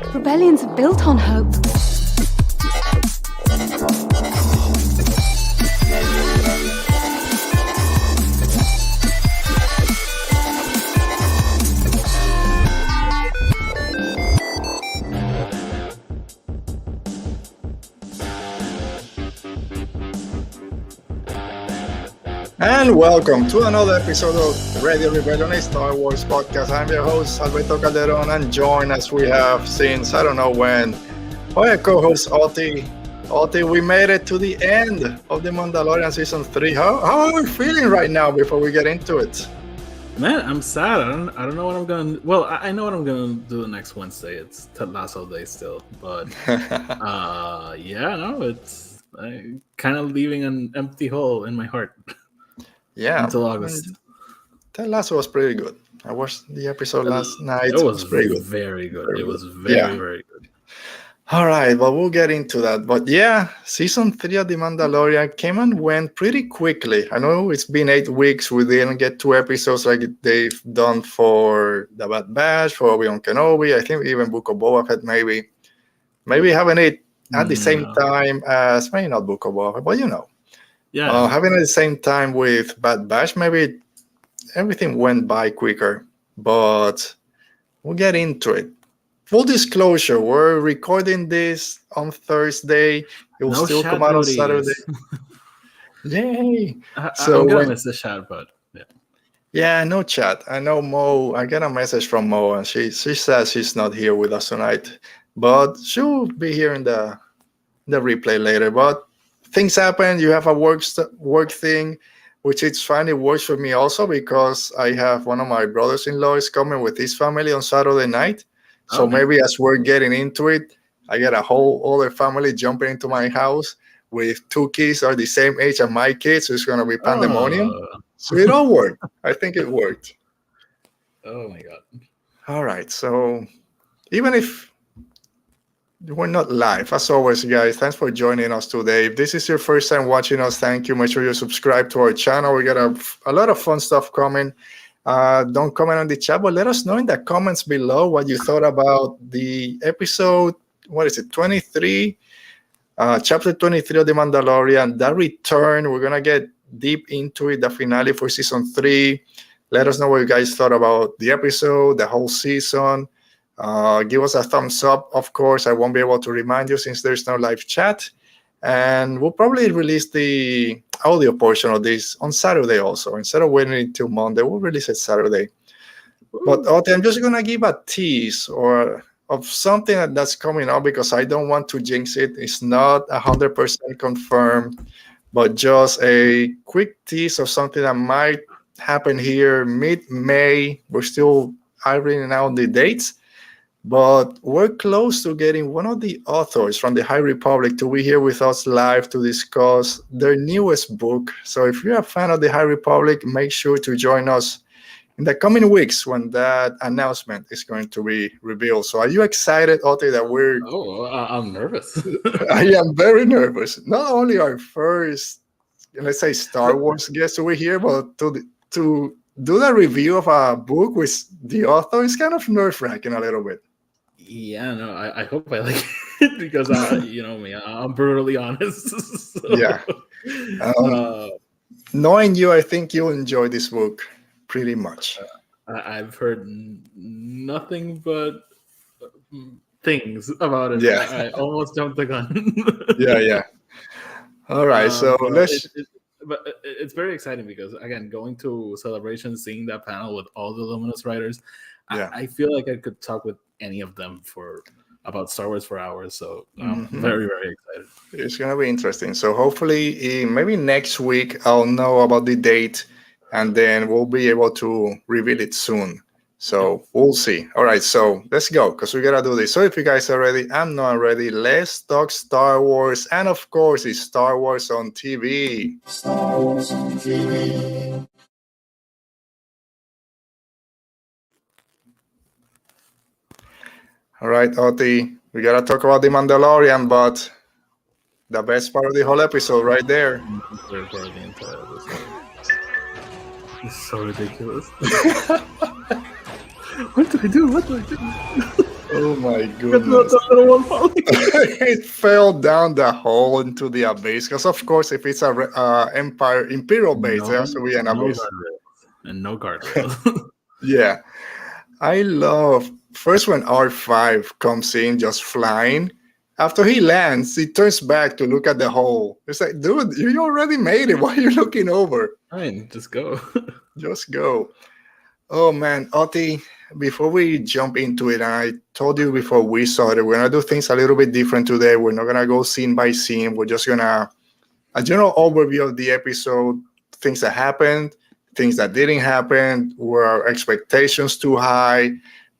Rebellions are built on hope. And welcome to another episode of Radio Rebellion, a Star Wars podcast. I'm your host, Alberto Calderon, and joined as we have since I don't know when, by our co-host, Oti. Oti, we made it to the end of the Mandalorian Season 3. How are we feeling right now before we get into it? Man, I'm sad. I don't know what I'm going to... Well, I know what I'm going to do the next Wednesday. It's Ted Lasso Day still. But, it's kind of leaving an empty hole in my heart. Yeah. Until August. Ted Lasso was pretty good. I watched the episode last night. It was pretty good. Very good. It was very good. All right, well, we'll get into that. But yeah, Season 3 of The Mandalorian came and went pretty quickly. I know it's been 8 weeks. We didn't get 2 episodes like they've done for The Bad Batch, for Obi-Wan Kenobi. I think even Book of Boba Fett, maybe having it at the same time as, maybe not Book of Boba Fett, but you know. Yeah. Having it at the same time with Bad Batch, maybe everything went by quicker. But we'll get into it. Full disclosure, we're recording this on Thursday. It will still come out on Saturday. Yay! I'm going to miss the chat, but yeah. Yeah, no chat. I know Mo. I get a message from Mo, and she says she's not here with us tonight. But she'll be here in the replay later. But things happen. You have a work thing, which it's fine. It works for me also because I have one of my brothers-in-law is coming with his family on Saturday night. So maybe as we're getting into it, I get a whole other family jumping into my house with 2 kids are the same age as my kids. So it's going to be pandemonium. So it all worked. I think it worked. Oh, my God. All right. So even if we're not live, as always, guys, thanks for joining us today. If this is your first time watching us, thank you. Make sure you subscribe to our channel. We got a lot of fun stuff coming. Don't comment on the chat, but let us know in the comments below what you thought about the episode. What is it? 23, chapter 23 of The Mandalorian. That return. We're gonna get deep into it. The finale for season 3. Let us know what you guys thought about the episode, the whole season. Give us a thumbs up. Of course, I won't be able to remind you since there's no live chat. And we'll probably release the audio portion of this on Saturday also. Instead of waiting until Monday, we'll release it Saturday. But I'm just going to give a tease of something that's coming up because I don't want to jinx it. It's not 100% confirmed, but just a quick tease of something that might happen here mid-May. We're still ironing out the dates. But we're close to getting one of the authors from the High Republic to be here with us live to discuss their newest book. So if you're a fan of the High Republic, make sure to join us in the coming weeks when that announcement is going to be revealed. So are you excited, Oti, that we're... Oh, I'm nervous. I am very nervous. Not only our first, let's say, Star Wars guest over here, but to do the review of a book with the author is kind of nerve-wracking a little bit. Yeah, no, I hope I like it because you know me, I'm brutally honest. So, yeah. Knowing you, I think you'll enjoy this book pretty much. I've heard nothing but things about it. Yeah. I almost jumped the gun. Yeah. All right, so let's... But it's very exciting because, again, going to Celebration, seeing that panel with all the Luminous writers, I feel like I could talk with any of them about Star Wars for hours. So I'm very, very excited. It's going to be interesting. So hopefully maybe next week I'll know about the date and then we'll be able to reveal it soon. So we'll see. All right, so let's go because we got to do this. So if you guys are ready, I'm not ready. Let's talk Star Wars. And of course, it's Star Wars on TV. Star Wars on TV. All right, Oti, we got to talk about The Mandalorian, but the best part of the whole episode right there. It's so ridiculous. What do I do? Oh my Look at goodness. the little one falling. It fell down the hole into the abyss. Because of course, if it's a imperial base, No, there has to be an no abyss. guardrails and no guardrails. Yeah, I love first when R5 comes in just flying. After he lands, he turns back to look at the hole. It's like, dude, you already made it. Why are you looking over? Fine, just go. Just go. Oh man, Oti, before we jump into it, and I told you before we started, we're gonna do things a little bit different today. We're not gonna go scene by scene. We're just gonna a general overview of the episode, things that happened, things that didn't happen, were our expectations too high,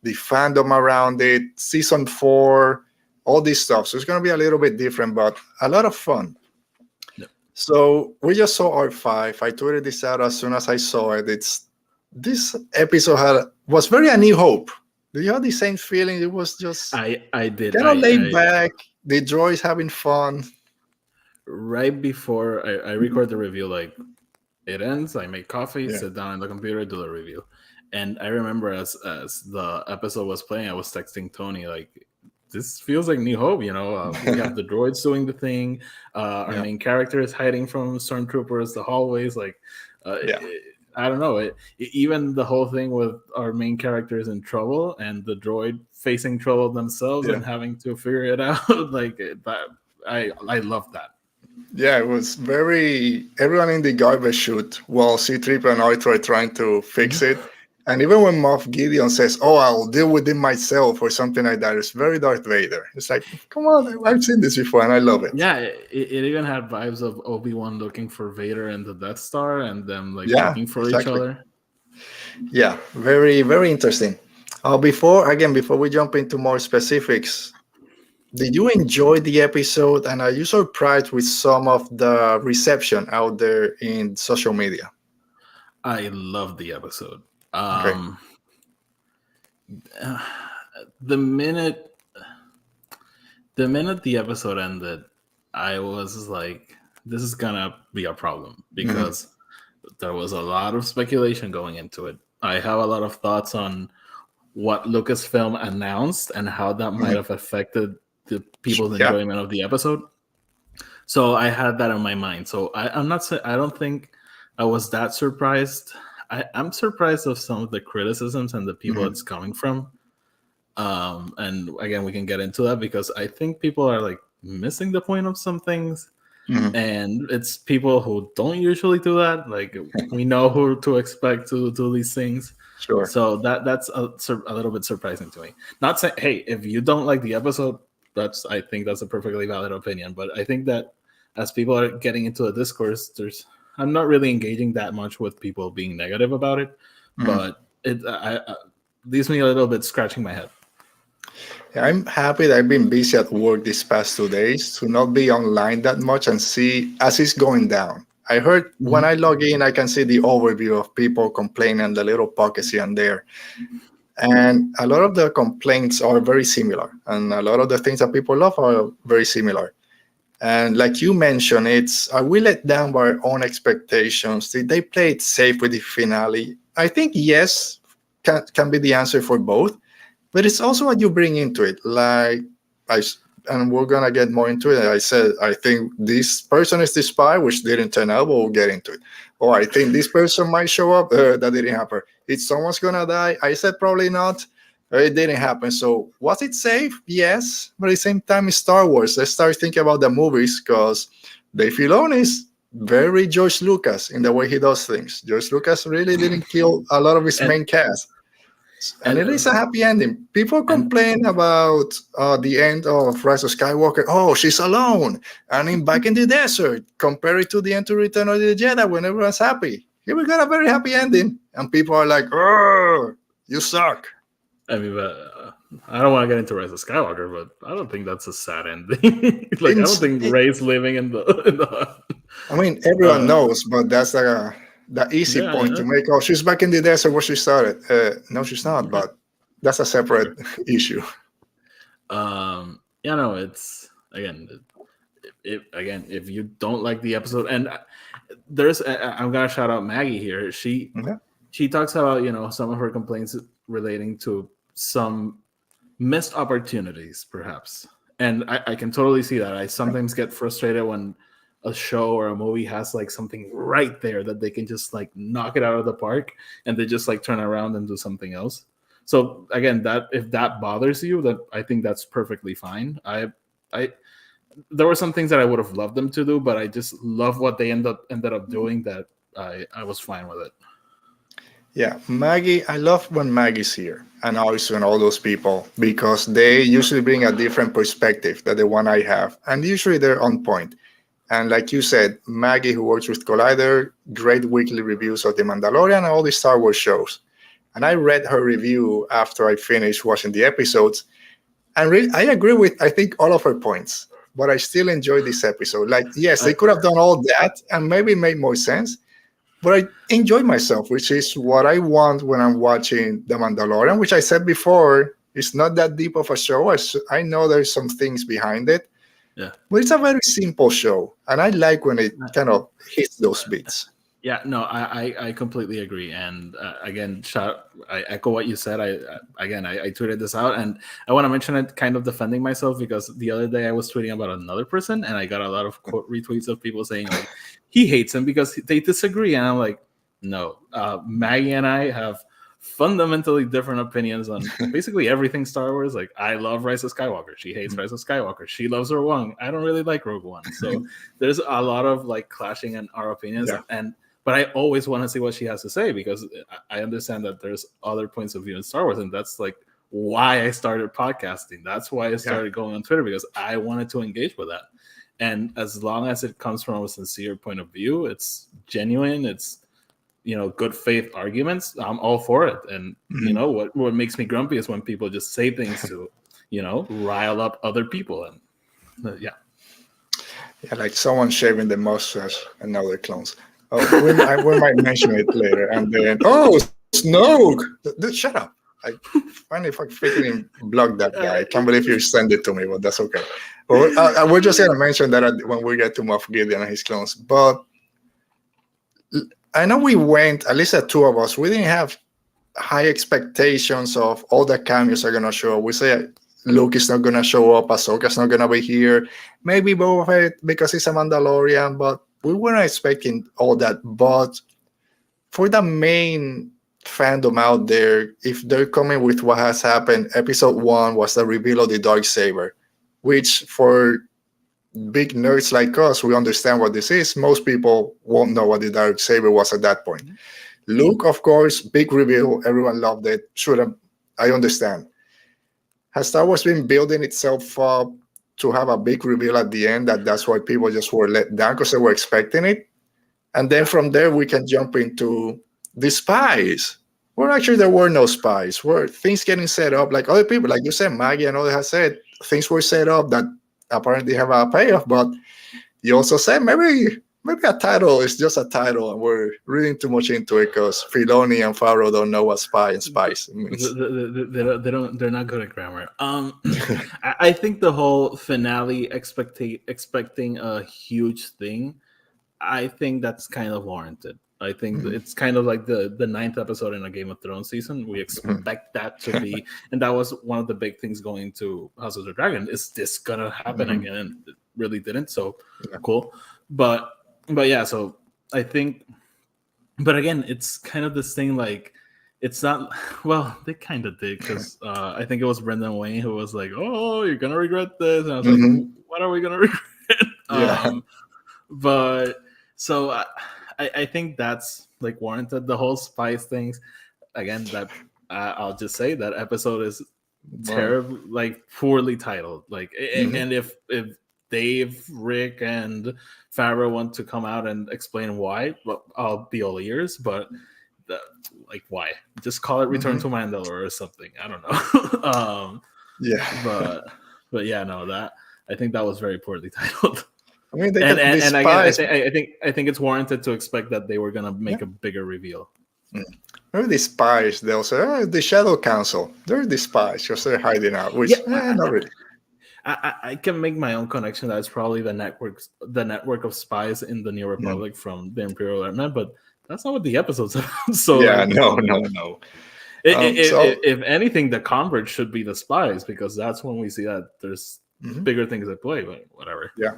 the fandom around it, season 4, all this stuff. So it's gonna be a little bit different, but a lot of fun. Yep. So we just saw R5. I tweeted this out as soon as I saw it. This episode was very A New Hope. Do you have the same feeling? It was just I did. kind of laid back. The droids having fun. Right before I record the review, like it ends, I make coffee, sit down on the computer, do the review. And I remember as the episode was playing, I was texting Tony like, this feels like New Hope, you know. We have the droids doing the thing. Our main character is hiding from stormtroopers, the hallways. Like, I don't know. Even the whole thing with our main characters in trouble and the droid facing trouble themselves and having to figure it out. Like that, I love that. Yeah, it was very everyone in the garbage chute while C-3PO and R2 are trying to fix it. And even when Moff Gideon says, "Oh, I'll deal with it myself," or something like that, it's very Darth Vader. It's like, come on, I've seen this before, and I love it. Yeah, it even had vibes of Obi-Wan looking for Vader and the Death Star, and them like looking for each other. Yeah, very, very interesting. Before we jump into more specifics, did you enjoy the episode? And are you surprised with some of the reception out there in social media? I love the episode. Okay. The minute the episode ended, I was like, this is gonna be a problem because there was a lot of speculation going into it. I have a lot of thoughts on what Lucasfilm announced and how that might have affected the people's enjoyment of the episode. So I had that in my mind. So I don't think I was that surprised. I'm surprised of some of the criticisms and the people it's coming from. And again, we can get into that because I think people are like missing the point of some things. And it's people who don't usually do that. Like we know who to expect to do these things. Sure. So that's a little bit surprising to me. Not saying, hey, if you don't like the episode, I think that's a perfectly valid opinion. But I think that as people are getting into a discourse, I'm not really engaging that much with people being negative about it. But it leaves me a little bit scratching my head. Yeah, I'm happy that I've been busy at work these past 2 days to not be online that much and see as it's going down. I heard when I log in, I can see the overview of people complaining, the little pockets here and there. And a lot of the complaints are very similar. And a lot of the things that people love are very similar. And like you mentioned, are we let down by our own expectations? Did they play it safe with the finale? I think yes, can be the answer for both. But it's also what you bring into it. And we're going to get more into it. I said, I think this person is the spy, which didn't turn out, but we'll get into it. Or I think this person might show up. That didn't happen. If someone's going to die, I said probably not. It didn't happen. So was it safe? Yes. But at the same time, it's Star Wars. Let's start thinking about the movies because Dave Filoni is very George Lucas in the way he does things. George Lucas really didn't kill a lot of his main cast. And it is a happy ending. People complain about the end of Rise of Skywalker. Oh, she's alone. And back in the desert. Compare it to the end to Return of the Jedi when everyone's happy. Here we got a very happy ending. And people are like, oh, you suck. I mean, I don't want to get into Rise of Skywalker, but I don't think that's a sad ending. I don't think Rey's living in the I mean, everyone knows, but that's the easy point to make. Oh, she's back in the desert where she started. No, she's not, but that's a separate issue. It's if you don't like the episode, and I'm gonna shout out Maggie here. She talks about some of her complaints relating to some missed opportunities, perhaps. And I can totally see that. I sometimes get frustrated when a show or a movie has like something right there that they can just like knock it out of the park, and they just like turn around and do something else. So again, that if that bothers you, that I think that's perfectly fine. I there were some things that I would have loved them to do, but I just love what they ended up doing, that I was fine with it. Yeah, Maggie, I love when Maggie's here, and also and all those people, because they usually bring a different perspective than the one I have, and usually they're on point. And like you said, Maggie, who works with Collider, great weekly reviews of The Mandalorian and all the Star Wars shows. And I read her review after I finished watching the episodes, and really, I agree with, I think, all of her points, but I still enjoy this episode. Like, yes, they could have done all that and maybe made more sense, but I enjoy myself, which is what I want when I'm watching The Mandalorian, which I said before, it's not that deep of a show. I know there's some things behind it, Yeah, but it's a very simple show, and I like when it kind of hits those beats. yeah, no, I completely agree. And again, I echo what you said. I tweeted this out, and I want to mention it, kind of defending myself, because the other day I was tweeting about another person, and I got a lot of quote retweets of people saying like he hates him because they disagree, and I'm like, no, Maggie and I have fundamentally different opinions on basically everything Star Wars. Like, I love Rise of Skywalker. She hates Rise of Skywalker. She loves Rogue One. I don't really like Rogue One. So there's a lot of like clashing in our opinions, but I always want to see what she has to say, because I understand that there's other points of view in Star Wars, and that's like why I started podcasting. That's why I started going on Twitter, because I wanted to engage with that. And as long as it comes from a sincere point of view, it's genuine, it's, you know, good faith arguments, I'm all for it. And you know what makes me grumpy is when people just say things to, you know, rile up other people. And yeah, like someone shaving the mustache and now they're clones. Oh, we might mention it later. And then, Snoke! Shut up. I finally freaking blocked that guy. I can't believe you sent it to me, but that's okay. But we're just going to mention that when we get to Moff Gideon and his clones. But I know we went, at least the two of us, we didn't have high expectations of all the cameos are going to show up. We say Luke is not going to show up, Ahsoka's not going to be here, maybe Boba Fett because he's a Mandalorian, but we weren't expecting all that. But for the main fandom out there, if they're coming with what has happened, episode 1 was the reveal of the Darksaber, which for big nerds like us, we understand what this is. Most people won't know what the Darksaber was at that point. Luke, of course, big reveal, everyone loved it. I understand. Has Star Wars been building itself up to have a big reveal at the end, that's why people just were let down because they were expecting it? And then from there, we can jump into the spies. Well, actually, there were no spies. Were things getting set up? Like other people, like you said, Maggie and others have said, things were set up that apparently have a payoff. But you also said maybe a title is just a title, and we're reading too much into it because Filoni and Favreau don't know what spy and spies means. They're not good at grammar. I think the whole finale expecting a huge thing, I think that's kind of warranted. I think it's kind of like the 9th episode in a Game of Thrones season. We expect that to be, and that was one of the big things going to House of the Dragon. Is this gonna happen again? And it really didn't. So cool, but yeah. So I think, but again, it's kind of this thing. Like, it's not. Well, they kind of did, because I think it was Brendan Wayne who was like, "Oh, you're gonna regret this," and I was like, "What are we gonna regret?" But so. I think that's like warranted. The whole spice things, again, that I'll just say that episode is terrible, like poorly titled. Like, and if Dave, Rick, and Favreau want to come out and explain why, well, I'll be all ears. But like, why? Just call it Return to Mandalore or something. I don't know. But yeah, no, that I think that was very poorly titled. I mean, and again, I think it's warranted to expect that they were gonna make a bigger reveal. Maybe the spies, they'll say, the Shadow Council, they're the spies because they're hiding out. Which not really. I can make my own connection that it's probably the network of spies in the New Republic from the Imperial Army, but that's not what the episode's about. So no. If anything, the converts should be the spies, because that's when we see that there's bigger things at play. But whatever. Yeah.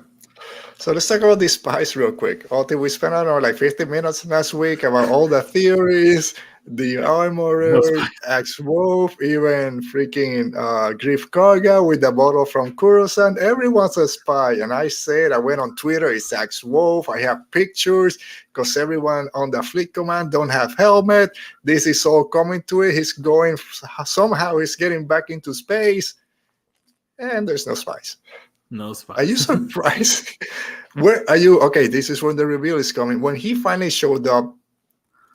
So let's talk about the spies real quick. We spent, I don't know, like 50 minutes last week about all the theories, the armorer, Axe-Wolf, even freaking Griff Karga with the bottle from Kurosan. Everyone's a spy. And I went on Twitter, it's Axe-Wolf. I have pictures because everyone on the fleet command don't have helmet. This is all coming to it. Somehow he's getting back into space. And there's no spies. No spies. Are you surprised? Where are you? Okay, this is when the reveal is coming. When he finally showed up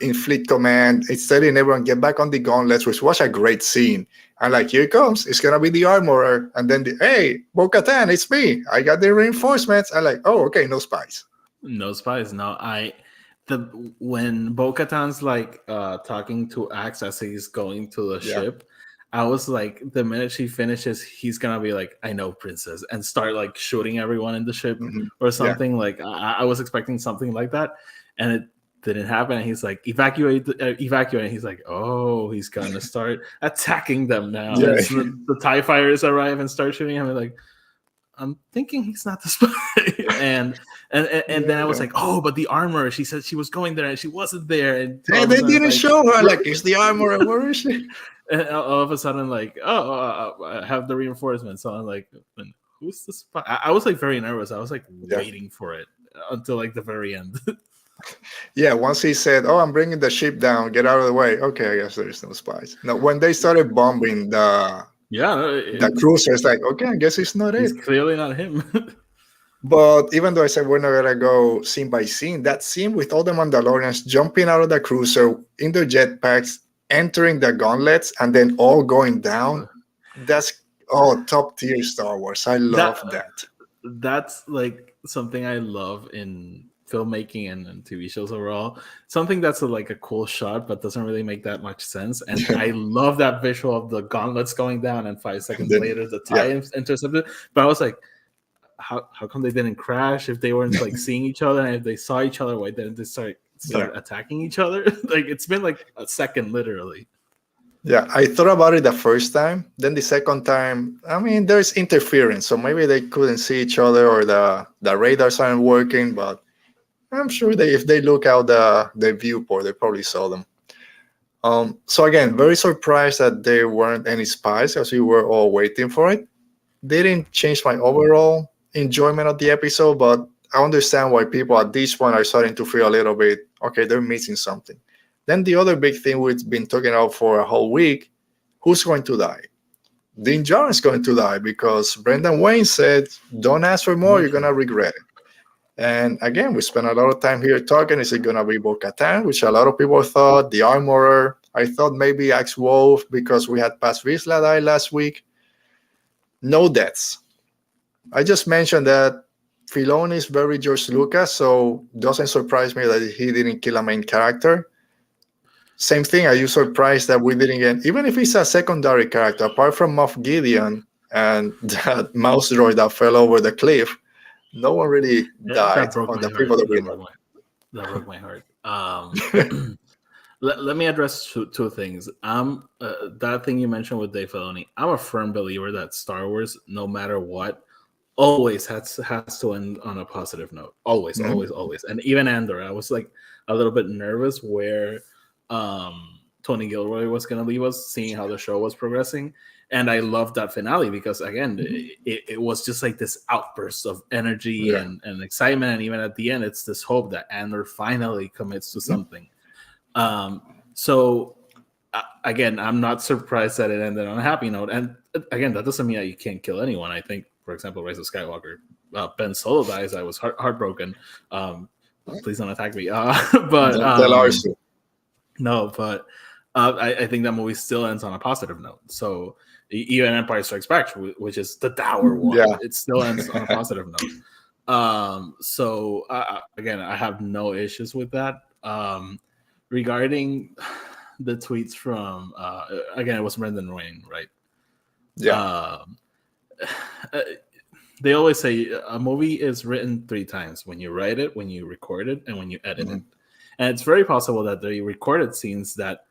in Fleet Command, it's telling everyone get back on the gauntlets, which was a great scene. And like, here it comes. It's gonna be the armorer, and then hey, Bo-Katan, it's me. I got the reinforcements. I'm like, oh, okay, no spies. No spies. No, when Bo-Katan's like talking to Axe as he's going to the ship. I was like, the minute she finishes, he's gonna be like, "I know, princess," and start like shooting everyone in the ship or something. Yeah. Like I was expecting something like that, and it didn't happen. And he's like, "Evacuate!" And he's like, "Oh, he's gonna start attacking them now." Yeah. The TIE fighters arrive and start shooting him. Like, I'm thinking he's not the spy. and then I was like, "Oh, but the armor." She said she was going there and she wasn't there. And they didn't show her. Like, it's the armor. Where is she? And all of a sudden, like, I have the reinforcements. So I'm like, who's the spy? I was like very nervous. I was like waiting for it until like the very end. Yeah, once he said, "Oh, I'm bringing the ship down. Get out of the way." Okay, I guess there's no spies. No, when they started bombing the cruiser, it's like, okay, I guess it's not it. It's clearly not him. But even though I said we're not gonna go scene by scene, that scene with all the Mandalorians jumping out of the cruiser in their jetpacks, entering the gauntlets, and then all going down, that's top tier Star Wars. I love that. That's like something I love in filmmaking and TV shows overall. Something that's like a cool shot but doesn't really make that much sense. And I love that visual of the gauntlets going down and 5 seconds later the TIE intercepted. But I was like, how come they didn't crash if they weren't like seeing each other, and if they saw each other, why didn't they start attacking each other? Like, it's been like a second literally. Yeah, I thought about it the first time. Then the second time, I mean, there's interference, so maybe they couldn't see each other, or the radars aren't working. But I'm sure if they look out the viewport, they probably saw them. So again, very surprised that there weren't any spies, as we were all waiting for it. Didn't change my overall enjoyment of the episode, but I understand why people at this point are starting to feel a little bit, okay, they're missing something. Then the other big thing we've been talking about for a whole week, who's going to die? Din Djarin is going to die, because Brendan Wayne said, don't ask for more, you're going to regret it. And again, we spent a lot of time here talking, is it going to be Bo-Katan, which a lot of people thought, the armorer. I thought maybe Axe-Wolf, because we had Paz Vizsla die last week. No deaths. I just mentioned that Filoni is very George Lucas, so doesn't surprise me that he didn't kill a main character. Same thing, are you surprised that we didn't get, even if he's a secondary character, apart from Moff Gideon and that mouse droid that fell over the cliff, no one really died on the people that we know. That broke my heart. Let me address two things. That thing you mentioned with Dave Filoni, I'm a firm believer that Star Wars, no matter what, always has to end on a positive note. Always. And even Andor, I was like a little bit nervous where Tony Gilroy was going to leave us, seeing how the show was progressing. And I loved that finale because, again, it was just like this outburst of energy and excitement. And even at the end, it's this hope that Andor finally commits to something. So again, I'm not surprised that it ended on a happy note. And again, that doesn't mean that you can't kill anyone. I think, for example, Rise of Skywalker, Ben Solo dies. I was heartbroken. Please don't attack me. But no, but I think that movie still ends on a positive note. So even Empire Strikes Back, which is the dour one, it still ends on a positive note. So again, I have no issues with that. Regarding the tweets from again, it was Brendan Wayne, right? Yeah. They always say a movie is written 3 times: when you write it, when you record it, and when you edit it. And it's very possible that they recorded scenes that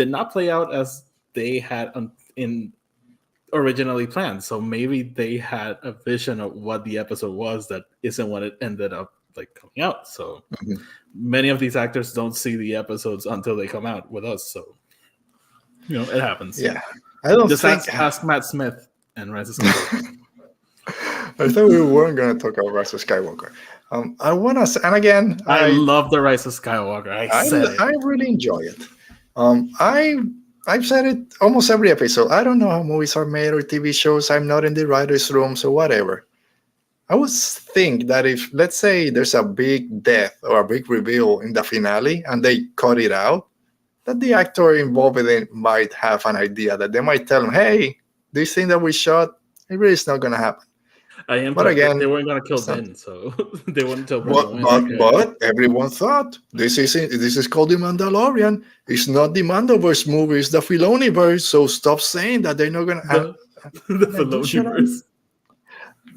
did not play out as they had in originally planned. So maybe they had a vision of what the episode was that isn't what it ended up like coming out. So many of these actors don't see the episodes until they come out with us. So it happens. Yeah, I don't just think ask Matt Smith and Rise of Skywalker. I thought we weren't going to talk about Rise of Skywalker. I want to say, and again, I love the Rise of Skywalker. I really enjoy it. I've said it almost every episode. I don't know how movies are made or TV shows. I'm not in the writer's room, so whatever. I would think that if, let's say, there's a big death or a big reveal in the finale and they cut it out, that the actor involved in it might have an idea that they might tell him, hey, this thing that we shot, it really is not going to happen. But again, they weren't going to kill Ben, so they wouldn't tell Ben. But everyone thought this is called the Mandalorian. It's not the Mandoverse movie; it's the Filoniverse. So stop saying that they're not going to. The Filoniverse.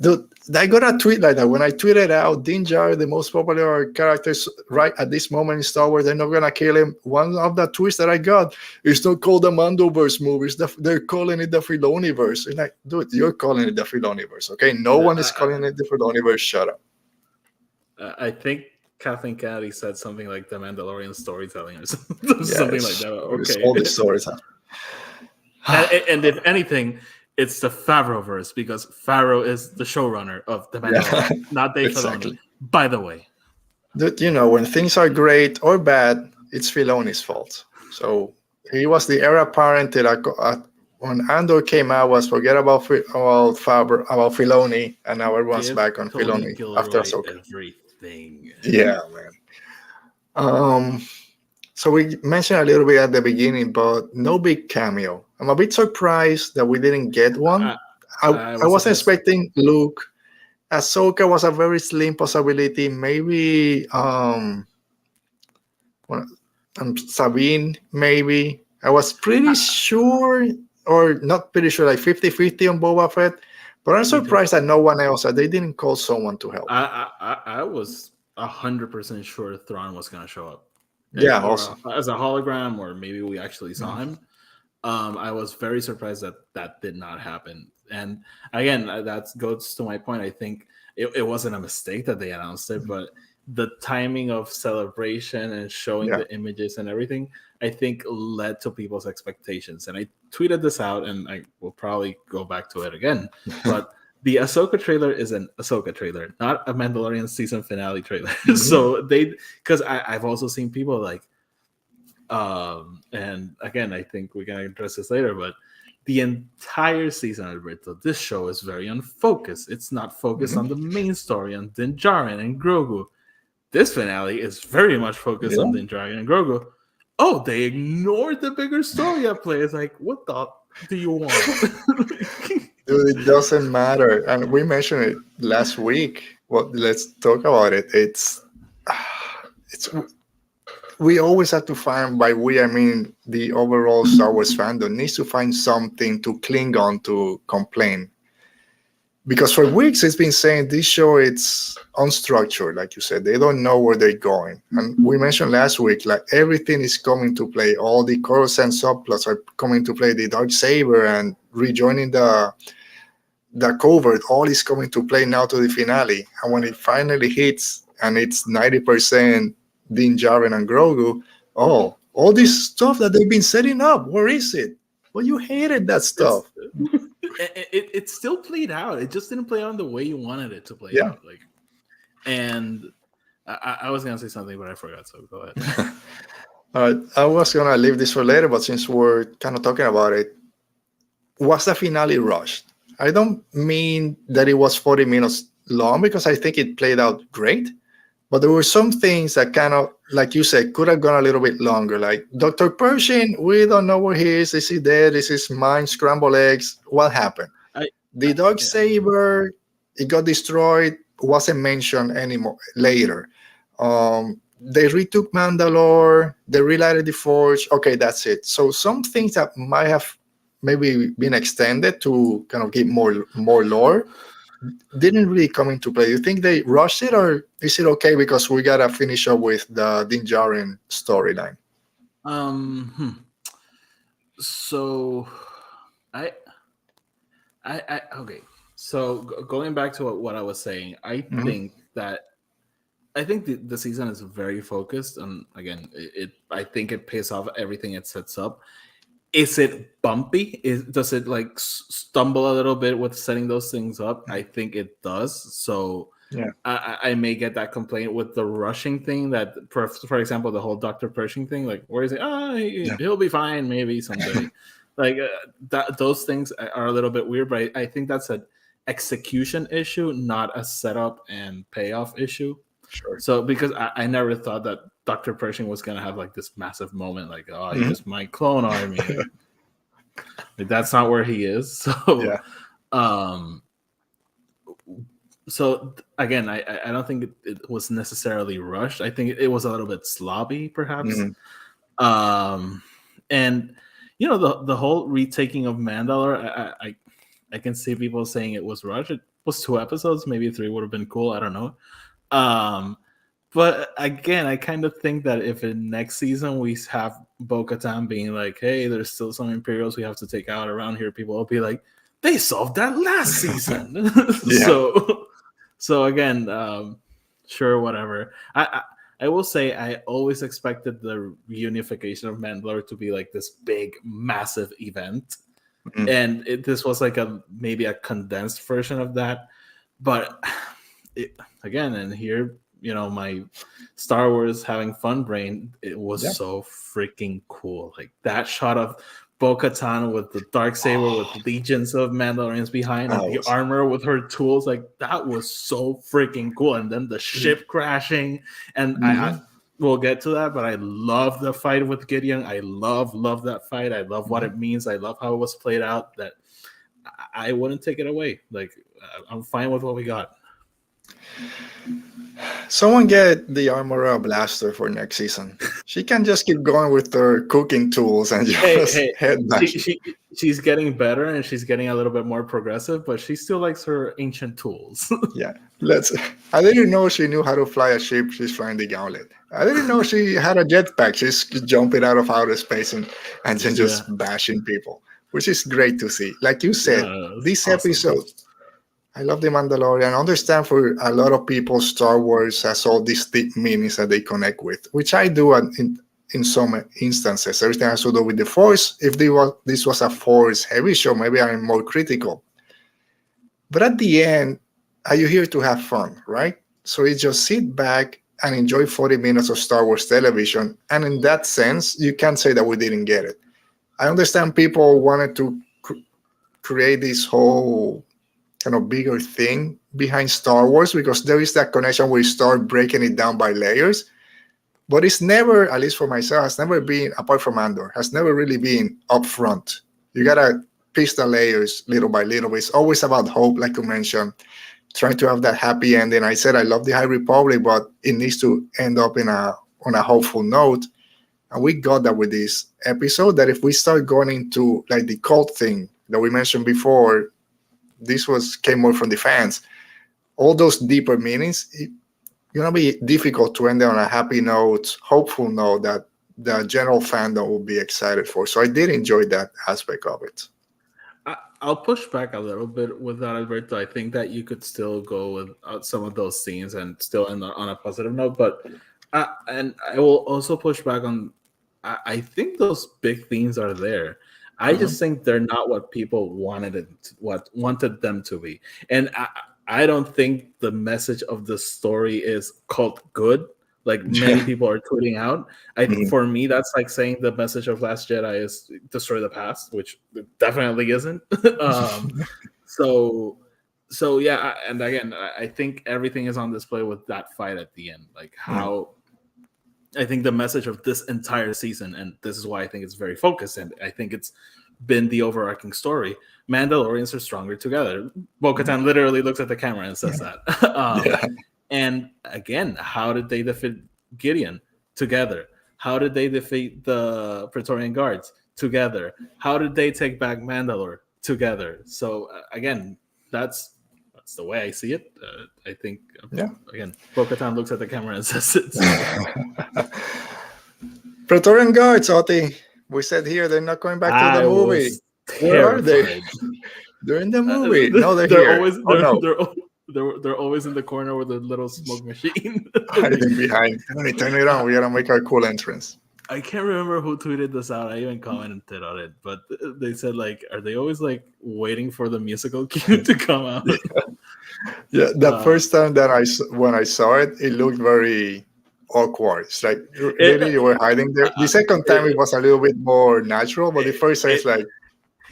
Dude, I got a tweet like that when I tweeted out Din Djarin, the most popular characters right at this moment in Star Wars. They're not gonna kill him. One of the tweets that I got is not called the Mandoverse movie. They're calling it the Filoniverse. And like, dude, you're calling it the Filoniverse, okay? No one is calling it the Filoniverse. Shut up. I think Kathleen Kennedy said something like the Mandalorian storytelling or something like that. Okay, all the stories. And if anything, it's the Favreauverse because Favreau is the showrunner of the Mandalorian, not Dave Filoni. By the way, dude, when things are great or bad, it's Filoni's fault. So he was the heir apparent that when Andor came out was forget about Favreau, about Filoni, and now everyone's back on Filoni after Ahsoka. Everything. Yeah, man. So we mentioned a little bit at the beginning, but no big cameo. I'm a bit surprised that we didn't get one. I wasn't expecting Luke. Ahsoka was a very slim possibility. Maybe Sabine, maybe. I was pretty sure, or not pretty sure, like 50-50 on Boba Fett. But I'm surprised that no one else, that they didn't call someone to help. I was 100% sure Thrawn was going to show up. Yeah, also as a hologram, or maybe we actually saw him. I was very surprised that did not happen. And again, that goes to my point. I think it wasn't a mistake that they announced it, but the timing of celebration and showing the images and everything, I think led to people's expectations. And I tweeted this out, and I will probably go back to it again. But the Ahsoka trailer is an Ahsoka trailer, not a Mandalorian season finale trailer. So because I've also seen people like, and again, I think we're gonna address this later, but the entire season, Alberto, this show is very unfocused. It's not focused on the main story, on Din Djarin and Grogu. This finale is very much focused on Din Djarin and Grogu. Oh, they ignored the bigger story at play. It's like, what the do you want? Dude, it doesn't matter. And we mentioned it last week. Well, let's talk about it. It's we always have to find, by we I mean the overall Star Wars fandom needs to find something to cling on to complain. Because for weeks it's been saying this show it's unstructured, like you said. They don't know where they're going. And we mentioned last week, like everything is coming to play. All the Coruscant subplots are coming to play. The Darksaber and rejoining the covert, all is coming to play now to the finale. And when it finally hits and it's 90% Din Djarin and Grogu, all this stuff that they've been setting up, where is it? Well, you hated that stuff. It still played out. It just didn't play out the way you wanted it to play out. Like, and I was gonna say something, but I forgot. So go ahead. I was gonna leave this for later, but since we're kind of talking about it, was the finale rushed? I don't mean that it was 40 minutes long, because I think it played out great. But there were some things that kind of, like you said, could have gone a little bit longer. Like Dr. Pershing, we don't know where he is. Is he dead? Is his mind scrambled eggs? What happened? The Darksaber, it got destroyed, wasn't mentioned anymore later. They retook Mandalore. They relighted the Forge. Okay, that's it. So some things that might have maybe been extended to kind of give more lore didn't really come into play. You think they rushed it, or is it okay because we gotta finish up with the Din Djarin storyline? So, I, okay. So going back to what I was saying, Mhm. I think the season is very focused, and again, I think it pays off everything it sets up. Is it bumpy? Does it like stumble a little bit with setting those things up? I think it does. So Yeah. I may get that complaint with the rushing thing. That, for example, the whole Dr. Pershing thing, like where is it? Oh, Yeah. he'll be fine, maybe someday. Like that, those things are a little bit weird, but I think that's an execution issue, not a setup and payoff issue. Sure. So because I never thought that Dr. Pershing was gonna have like this massive moment, like, oh, Mhm. here's my clone army. Like that's not where he is. So Yeah. um again, I don't think it was necessarily rushed. I think it was a little bit sloppy, perhaps. Mhm. And the whole retaking of Mandalore, I can see people saying it was rushed. It was 2 episodes, maybe 3 would have been cool. I don't know. But again, I kind of think that if in next season we have Bo-Katan being like, "Hey, there's still some Imperials we have to take out around here," people will be like, "They solved that last season." Yeah. So again, sure, whatever. I will say I always expected the reunification of Mandalore to be like this big, massive event, Mhm. and this was like maybe a condensed version of that. But again, and here, my Star Wars having fun brain, it was Yeah. so freaking cool. Like that shot of Bo-Katan with the dark saber with legions of Mandalorians behind, I and the was. armor with her tools, like that was so freaking cool. And then the ship crashing, and I Mhm. we'll get to that, but I love the fight with Gideon. I love that fight. I love what Mhm. it means. I love how it was played out. That I wouldn't take it away. Like I'm fine with what we got. Someone get the Armora blaster for next season. She can just keep going with her cooking tools and just Hey, head she, bashing. she she's getting better and she's getting a little bit more progressive, but she still likes her ancient tools. Yeah. Let's. I didn't know she knew how to fly a ship. She's flying the gauntlet. I didn't know she had a jetpack. She's jumping out of outer space and then just Yeah, bashing people, which is great to see. Like you said, yeah, it's this awesome. episode, I love the Mandalorian. I understand for a lot of people, Star Wars has all these deep meanings that they connect with, which I do in some instances. Everything has to do with the Force. If this was a Force heavy show, maybe I'm more critical. But at the end, are you here to have fun, right? So you just sit back and enjoy 40 minutes of Star Wars television. And in that sense, you can't say that we didn't get it. I understand people wanted to create this whole kind of bigger thing behind Star Wars because there is that connection where you start breaking it down by layers. But it's never, at least for myself, has never been, apart from Andor, has never really been upfront. You gotta piece the layers little by little. It's always about hope, like you mentioned, trying to have that happy ending. I said I love the High Republic, but it needs to end up on a hopeful note. And we got that with this episode. That if we start going into like the cult thing that we mentioned before, this was came more from the fans. All those deeper meanings, it's gonna be difficult to end on a happy note, hopeful note that the general fandom will be excited for. So I did enjoy that aspect of it. I'll push back a little bit with that, Alberto. I think that you could still go with some of those scenes and still end on a positive note. But and I will also push back on. I think those big themes are there. I Mhm. just think they're not what people what wanted them to be. And I don't think the message of the story is cult good. Like many Yeah. people are tweeting out. Mhm. For me, that's like saying the message of Last Jedi is destroy the past, which it definitely isn't. um, so, so yeah, and again, I think everything is on display with that fight at the end. Like Mhm. how I think the message of this entire season, and this is why I think it's very focused, and I think it's been the overarching story. Mandalorians are stronger together. Bo-Katan literally looks at the camera and says that. Yeah. And again, how did they defeat Gideon? Together. How did they defeat the Praetorian Guards? Together. How did they take back Mandalore? Together. So again, that's the way I see it. I think Yeah. again, Bo-Katan looks at the camera and says it. So Praetorian Guards, Oti. We said here they're not going back to the I movie. was Where are they? terrified. They're in the movie. No, they're they're here. always Oh no, they're always in the corner with a little smoke machine. hiding behind. Turn it on. We gotta make our cool entrance. I can't remember who tweeted this out. I even commented on it, but they said like, "Are they always like waiting for the musical cue to come out?" Yeah, the first time that when I saw it, it looked very awkward. It's like really you were hiding there. The second time it was a little bit more natural, but the first time it's like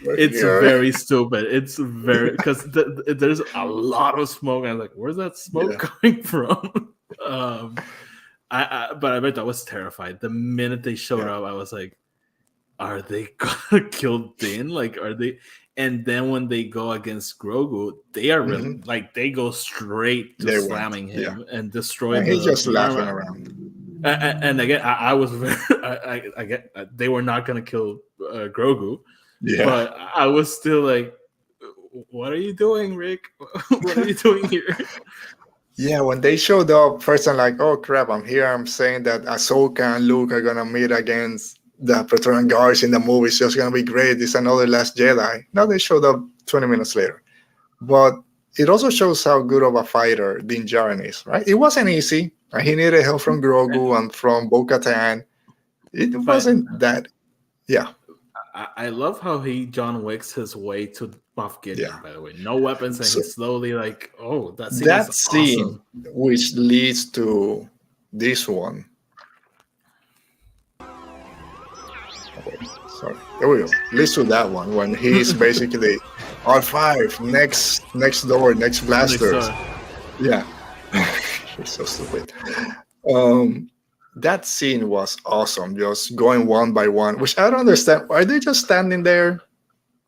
it's very stupid. It's very because there's a lot of smoke. I was like, "Where's that smoke coming from?" But I bet I was terrified. The minute they showed up, I was like, "Are they gonna kill Din? Like, are they?" And then when they go against Grogu, they are really like they go straight to slamming him and destroy. And he's just laughing around. And again, I was very. I get they were not gonna kill Grogu, but I was still like, "What are you doing, Rick? What are you doing here?" Yeah, when they showed up, first I'm like, oh crap, I'm here. I'm saying that Ahsoka and Luke are gonna meet against the Praetorian Guards in the movie. It's just gonna be great. It's another Last Jedi. Now they showed up 20 minutes later. But it also shows how good of a fighter Din Djarin is, right? It wasn't easy. He needed help from Grogu and from Bo-Katan. It wasn't that, I love how he John Wicks his way to Moff Gideon, by the way. No weapons, and he's slowly like, oh, that scene awesome. Which leads to this one. Okay, sorry. There we go. Leads to that one when he's basically R5, next door, next blasters. Yeah. He's so stupid. That scene was awesome, just going one by one, which I don't understand. Are they just standing there?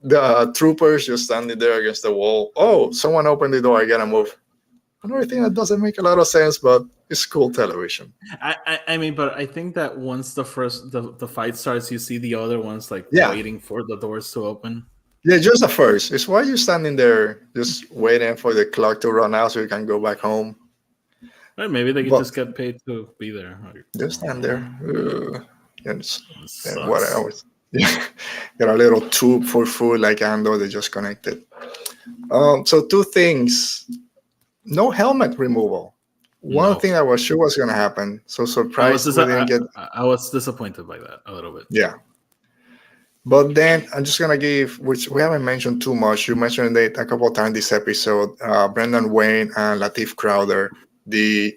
The troopers just standing there against the wall. Oh, someone opened the door. I gotta move. Another thing that doesn't make a lot of sense, but it's cool television. I mean, but I think that once the fight starts, you see the other ones like waiting for the doors to open. Yeah, just the first. It's why you're standing there, just waiting for the clock to run out so you can go back home. Right, maybe they could just get paid to be there. Just stand there. And what else? Got a little tube for food like Andor. They just connected. So two things. No helmet removal. One thing I was sure was going to happen. So surprised we didn't get. I was disappointed by that a little bit. Yeah. But then I'm just going to give, which we haven't mentioned too much. You mentioned it a couple of times this episode. Brendan Wayne and Lateef Crowder. The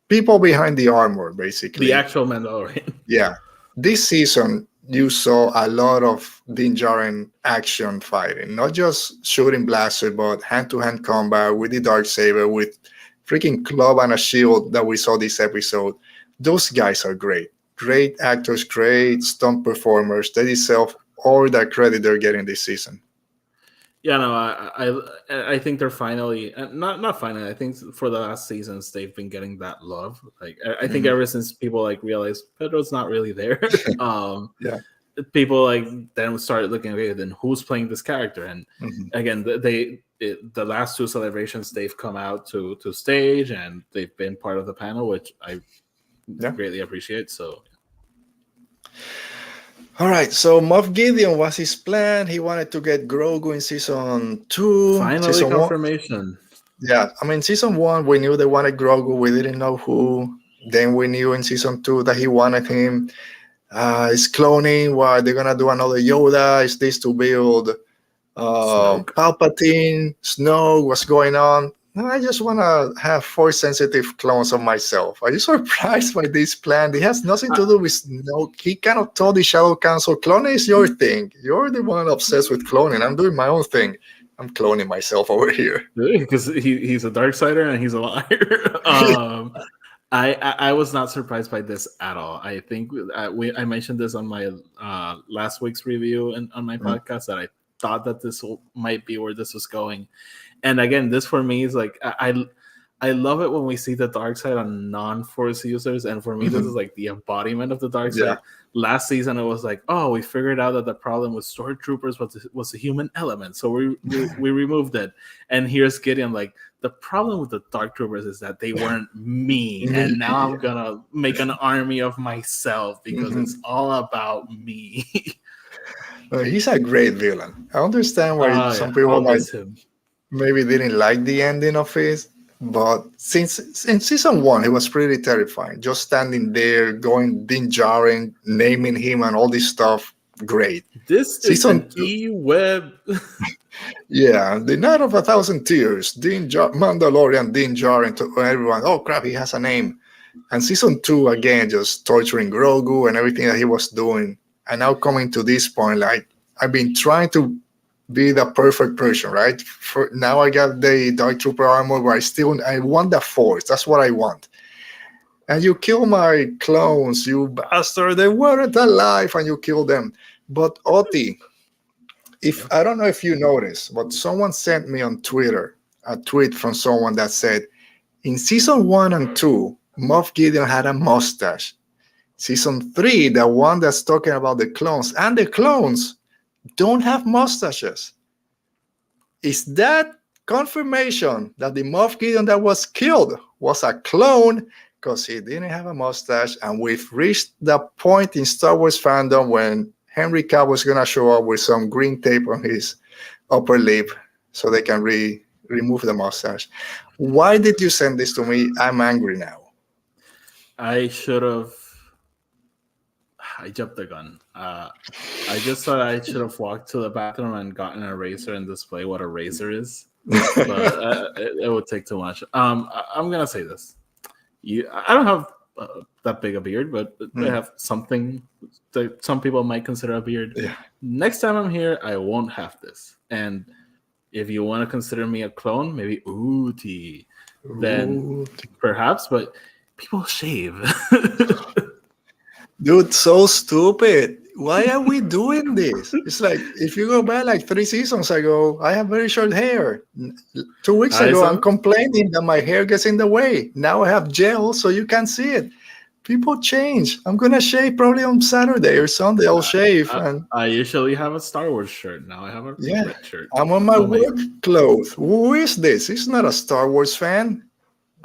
people behind the armor, basically. The actual Mandalorian. Yeah. This season, you saw a lot of Din Djarin action fighting. Not just shooting blaster, but hand-to-hand combat with the Darksaber, with freaking club and a shield that we saw this episode. Those guys are great. Great actors, great stunt performers. They deserve all the credit they're getting this season. Yeah, no, I think they're finally not finally. I think for the last seasons they've been getting that love. Like I think ever since people like realized Pedro's not really there, people like then started looking, okay, then who's playing this character? And again, the last two celebrations they've come out to stage and they've been part of the panel, which I greatly appreciate. So. All right, so Moff Gideon was his plan. He wanted to get Grogu in season 2. Finally, season confirmation. 1. Yeah, I mean, season 1, we knew they wanted Grogu. We didn't know who. Then we knew in season 2 that he wanted him. Is cloning? Why they're gonna do another Yoda? Is this to build Palpatine? Snoke? What's going on? No, I just want to have Force-sensitive clones of myself. Are you surprised by this plan? It has nothing to do with Snoke. He kind of told the Shadow Council, cloning is your thing. You're the one obsessed with cloning. I'm doing my own thing. I'm cloning myself over here. Because he's a Darksider and he's a liar. I was not surprised by this at all. I think I mentioned this on my last week's review and on my podcast that I thought that this might be where this was going. And again, this for me is like I love it when we see the dark side on non-Force users, and for me, this is like the embodiment of the dark side. Yeah. Last season, it was like, oh, we figured out that the problem with stormtroopers was a human element, so we removed it. And here's Gideon, like, the problem with the dark troopers is that they weren't me, and now I'm gonna make an army of myself because it's all about me. He's a great villain. I understand why Oh some yeah, people I'll might miss him. maybe didn't like the ending of it, but since in season one, he was pretty terrifying. Just standing there, going Din Djarin, naming him, and all this stuff. Great. This is Season an two, e-web. yeah, the Night of a Thousand Tears, Mandalorian Din Djarin to everyone. Oh crap, he has a name. And season two again, just torturing Grogu and everything that he was doing. And now coming to this point, like I've been trying to be the perfect person, right? For now, I got the Dark Trooper armor, but I want the Force. That's what I want. And you kill my clones, you bastard! They weren't alive, and you kill them. But Oti, if I don't know if you noticed, but someone sent me on Twitter a tweet from someone that said in season one and two, Moff Gideon had a mustache. Season three, the one that's talking about the clones, and the clones don't have mustaches. Is that confirmation that the Moff Gideon that was killed was a clone because he didn't have a mustache? And we've reached the point in Star Wars fandom when Henry Cavill was going to show up with some green tape on his upper lip so they can remove the mustache. Why did you send this to me? I'm angry now. I should have. I jumped the gun. I just thought I should have walked to the bathroom and gotten a razor and display what a razor is, but it would take too much. I'm gonna say this: I don't have that big a beard, but I have something that some people might consider a beard. Yeah. Next time I'm here, I won't have this. And if you want to consider me a clone, maybe Uti, then perhaps. But people shave. Dude, so stupid. Why are we doing this? It's like if you go back like 3 seasons ago, I have very short hair. 2 weeks ago, I'm complaining that my hair gets in the way. Now I have gel, so you can't see it. People change. I'm gonna shave probably on Saturday or Sunday. I'll shave. I usually have a Star Wars shirt. Now I have a red shirt. I'm on my work clothes. Who is this? He's not a Star Wars fan.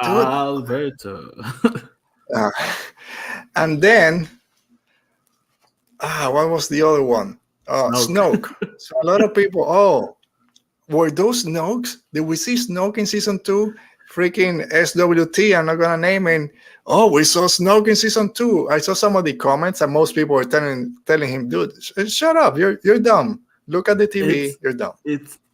Dude. Alberto. And then what was the other one? Snoke. So a lot of people, were those Snokes? Did we see Snoke in season 2? Freaking SWT, I'm not gonna name it. Oh, we saw Snoke in season 2. I saw some of the comments, and most people were telling him, dude, shut up, you're dumb. Look at the TV, you're dumb.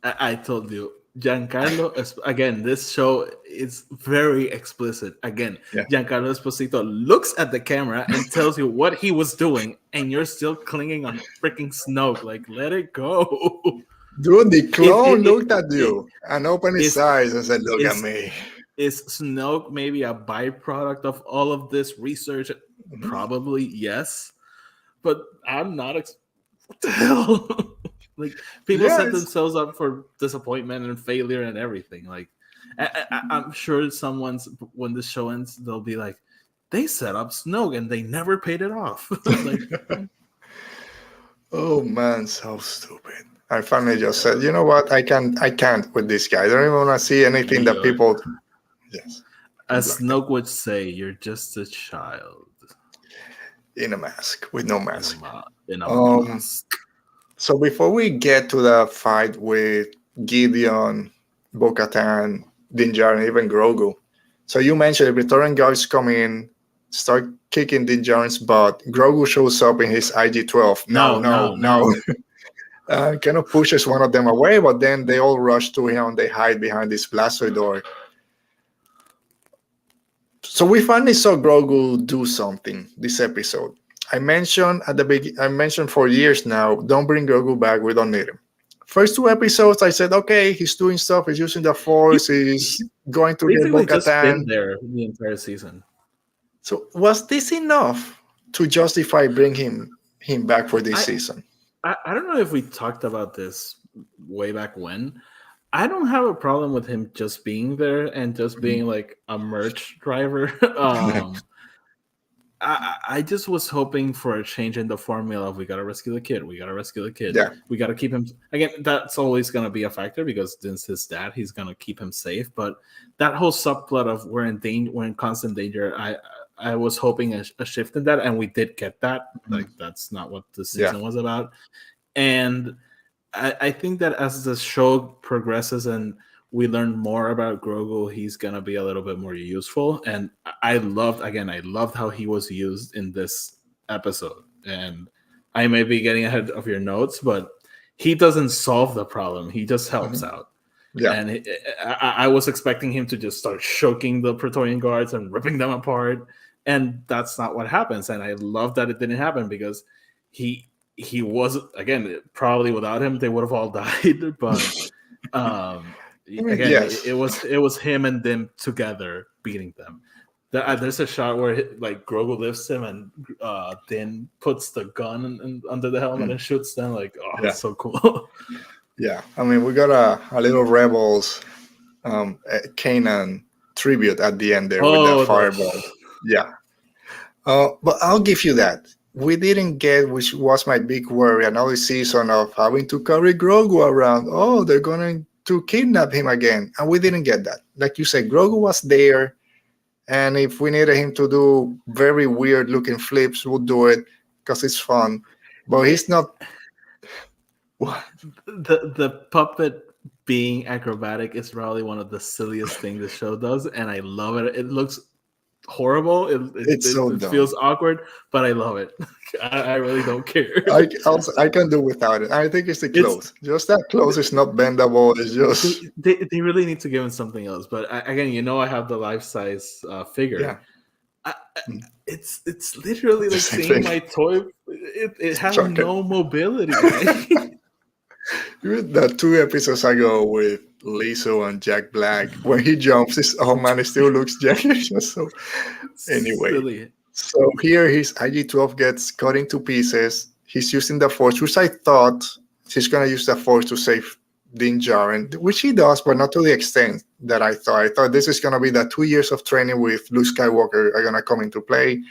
I told you, Giancarlo, again, this show is very explicit. Again, Giancarlo Esposito looks at the camera and tells you what he was doing, and you're still clinging on freaking Snoke. Like, let it go. Dude, the clone looked at you and opened his eyes and said, look at me. Is Snoke maybe a byproduct of all of this research? Probably, yes. But I'm not... what the hell? Like, people set themselves up for disappointment and failure and everything. Like, I'm sure when the show ends, they'll be like, they set up Snoke and they never paid it off. Like, oh man, so stupid. I finally just said, you know what? I can't with this guy. I don't even want to see anything that people. Yes. As Snoke would say, you're just a child in a mask with no mask. In a mask. So before we get to the fight with Gideon, Bo-Katan, Din Djarin, even Grogu, so you mentioned the Praetorian guards come in, start kicking Din Djarin's butt. Grogu shows up in his IG-12. No. Kind of pushes one of them away, but then they all rush to him and they hide behind this blaster door. So we finally saw Grogu do something this episode. I mentioned at the beginning, I mentioned for years now, don't bring Grogu back, we don't need him. First 2 episodes, I said, okay, he's doing stuff, he's using the Force, he's going to get Bo-Katan. Just been there the entire season. So was this enough to justify bringing him back for this season? I don't know if we talked about this way back when. I don't have a problem with him just being there and just being like a merch driver. I just was hoping for a change in the formula of we got to rescue the kid. Yeah. We got to keep him. Again, that's always going to be a factor because since his dad, he's going to keep him safe. But that whole subplot of we're in constant danger, I was hoping a shift in that, and we did get that. Like, that's not what the season was about. And I think that as the show progresses and we learn more about Grogu, he's gonna be a little bit more useful. And I loved how he was used in this episode. And I may be getting ahead of your notes, but he doesn't solve the problem. He just helps out. Yeah. And I was expecting him to just start choking the Praetorian guards and ripping them apart. And that's not what happens. And I love that it didn't happen because he was, again, probably without him, they would have all died. But again, yes. it was him and them together beating them. There's a shot where like Grogu lifts him and Din puts the gun under the helmet and shoots them. Like, oh, Yeah. it's so cool. Yeah, I mean, we got a little Rebels Kanan tribute at the end there with that fireball. Yeah. But I'll give you that. We didn't get, which was my big worry, another season of having to carry Grogu around. Oh, they're going to kidnap him again. And we didn't get that. Like you said, Grogu was there. And if we needed him to do very weird looking flips, we'll do it because it's fun. But he's not. The puppet being acrobatic is probably one of the silliest things the show does, and I love it. It looks horrible. It feels awkward, but I love it. I really don't care. I can do without it. I think it's the clothes. Just that clothes is not bendable. It's just they really need to give him something else. But again, I have the life size figure. Yeah. It's literally like seeing my toy. It has no mobility. Right? The 2 episodes ago with Lizzo and Jack Black, when he jumps, it still looks janky. So anyway, silly. So here his IG-12 gets cut into pieces. He's using the Force, which I thought he's going to use the Force to save Din Djarin, which he does, but not to the extent that I thought. I thought this is going to be the 2 years of training with Luke Skywalker are going to come into play.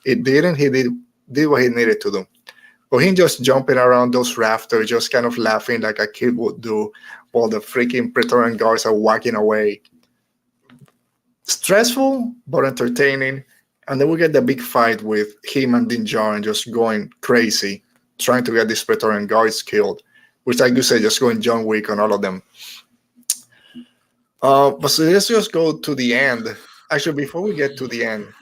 It didn't. He did what he needed to do. But him just jumping around those rafters, just kind of laughing like a kid would do while the freaking Praetorian guards are walking away. Stressful, but entertaining. And then we get the big fight with him and Din Djarin just going crazy, trying to get these Praetorian guards killed, which, like you said, just going John Wick on all of them. But so let's just go to the end. Actually, before we get to the end,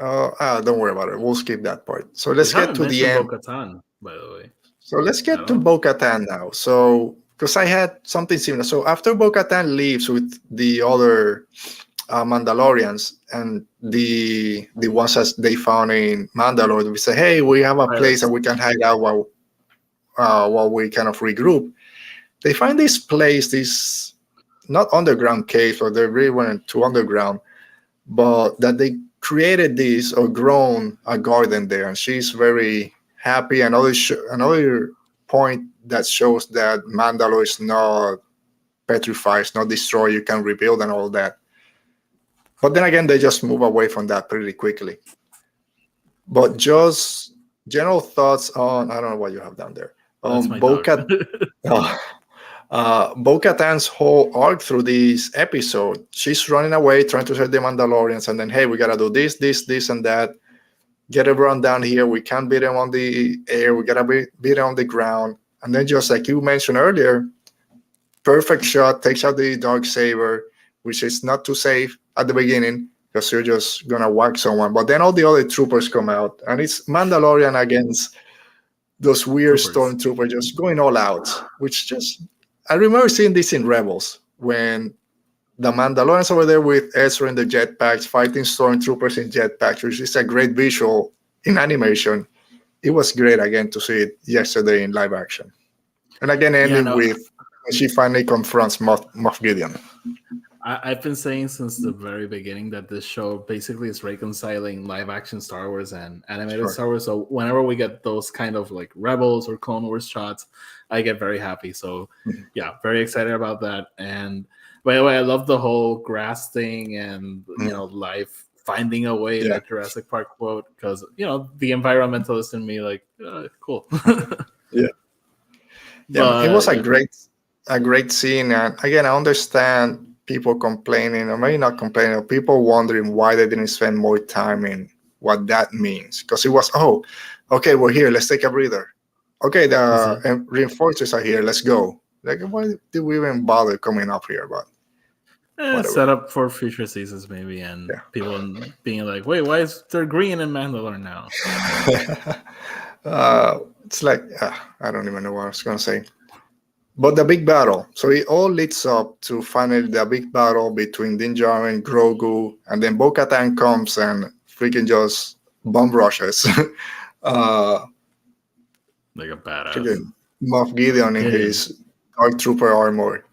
don't worry about it. We'll skip that part. So let's get to the end. Bo-Katan, by the way. So let's get to Bo-Katan now. So, because I had something similar. So after Bo-Katan leaves with the other Mandalorians and the ones that they found in Mandalore, we say, hey, we have a place that we can hide out while we kind of regroup. They find this place, this not underground cave, or they really went to underground, but that they created this or grown a garden there, and she's very happy. Another point that shows that Mandalore is not petrified, it's not destroyed, you can rebuild and all that. But then again, they just move away from that pretty quickly. But just general thoughts on, I don't know what you have down there. Bo-Katan's whole arc through this episode, she's running away, trying to save the Mandalorians, and then, hey, we gotta do this, and that. Get everyone down here. We can't beat them on the air. We gotta beat them on the ground. And then, just like you mentioned earlier, perfect shot, takes out the Darksaber, which is not too safe at the beginning because you're just gonna whack someone. But then all the other troopers come out, and it's Mandalorian against those weird stormtroopers just going all out, which just, I remember seeing this in Rebels when the Mandalorians over there with Ezra in the jetpacks fighting stormtroopers in jetpacks, which is a great visual in animation. It was great again to see it yesterday in live action. And again, ending with when she finally confronts Moff Gideon. I've been saying since the very beginning that this show basically is reconciling live action Star Wars and animated Star Wars. So whenever we get those kind of like Rebels or Clone Wars shots, I get very happy. So yeah, very excited about that. And by the way, I love the whole grass thing and life finding a way, that Jurassic Park quote, because the environmentalist in me, like, cool. Yeah, it was a great scene. And again, I understand people complaining, or maybe not complaining, or people wondering why they didn't spend more time in what that means. Because it was, okay, we're here, let's take a breather. okay, the reinforcers are here. Let's go. Like, why did we even bother coming up here? But whatever. Set up for future seasons, maybe, and Yeah. people being like, "Wait, why is there green in Mandalore now?" It's like I don't even know what I was gonna say. But the big battle. So it all leads up to finally the big battle between Din Djarin, Grogu, and then Bo-Katan comes and freaking just bomb rushes. Like a badass. Freaking Moff Gideon in Yeah. his Dark Trooper armor.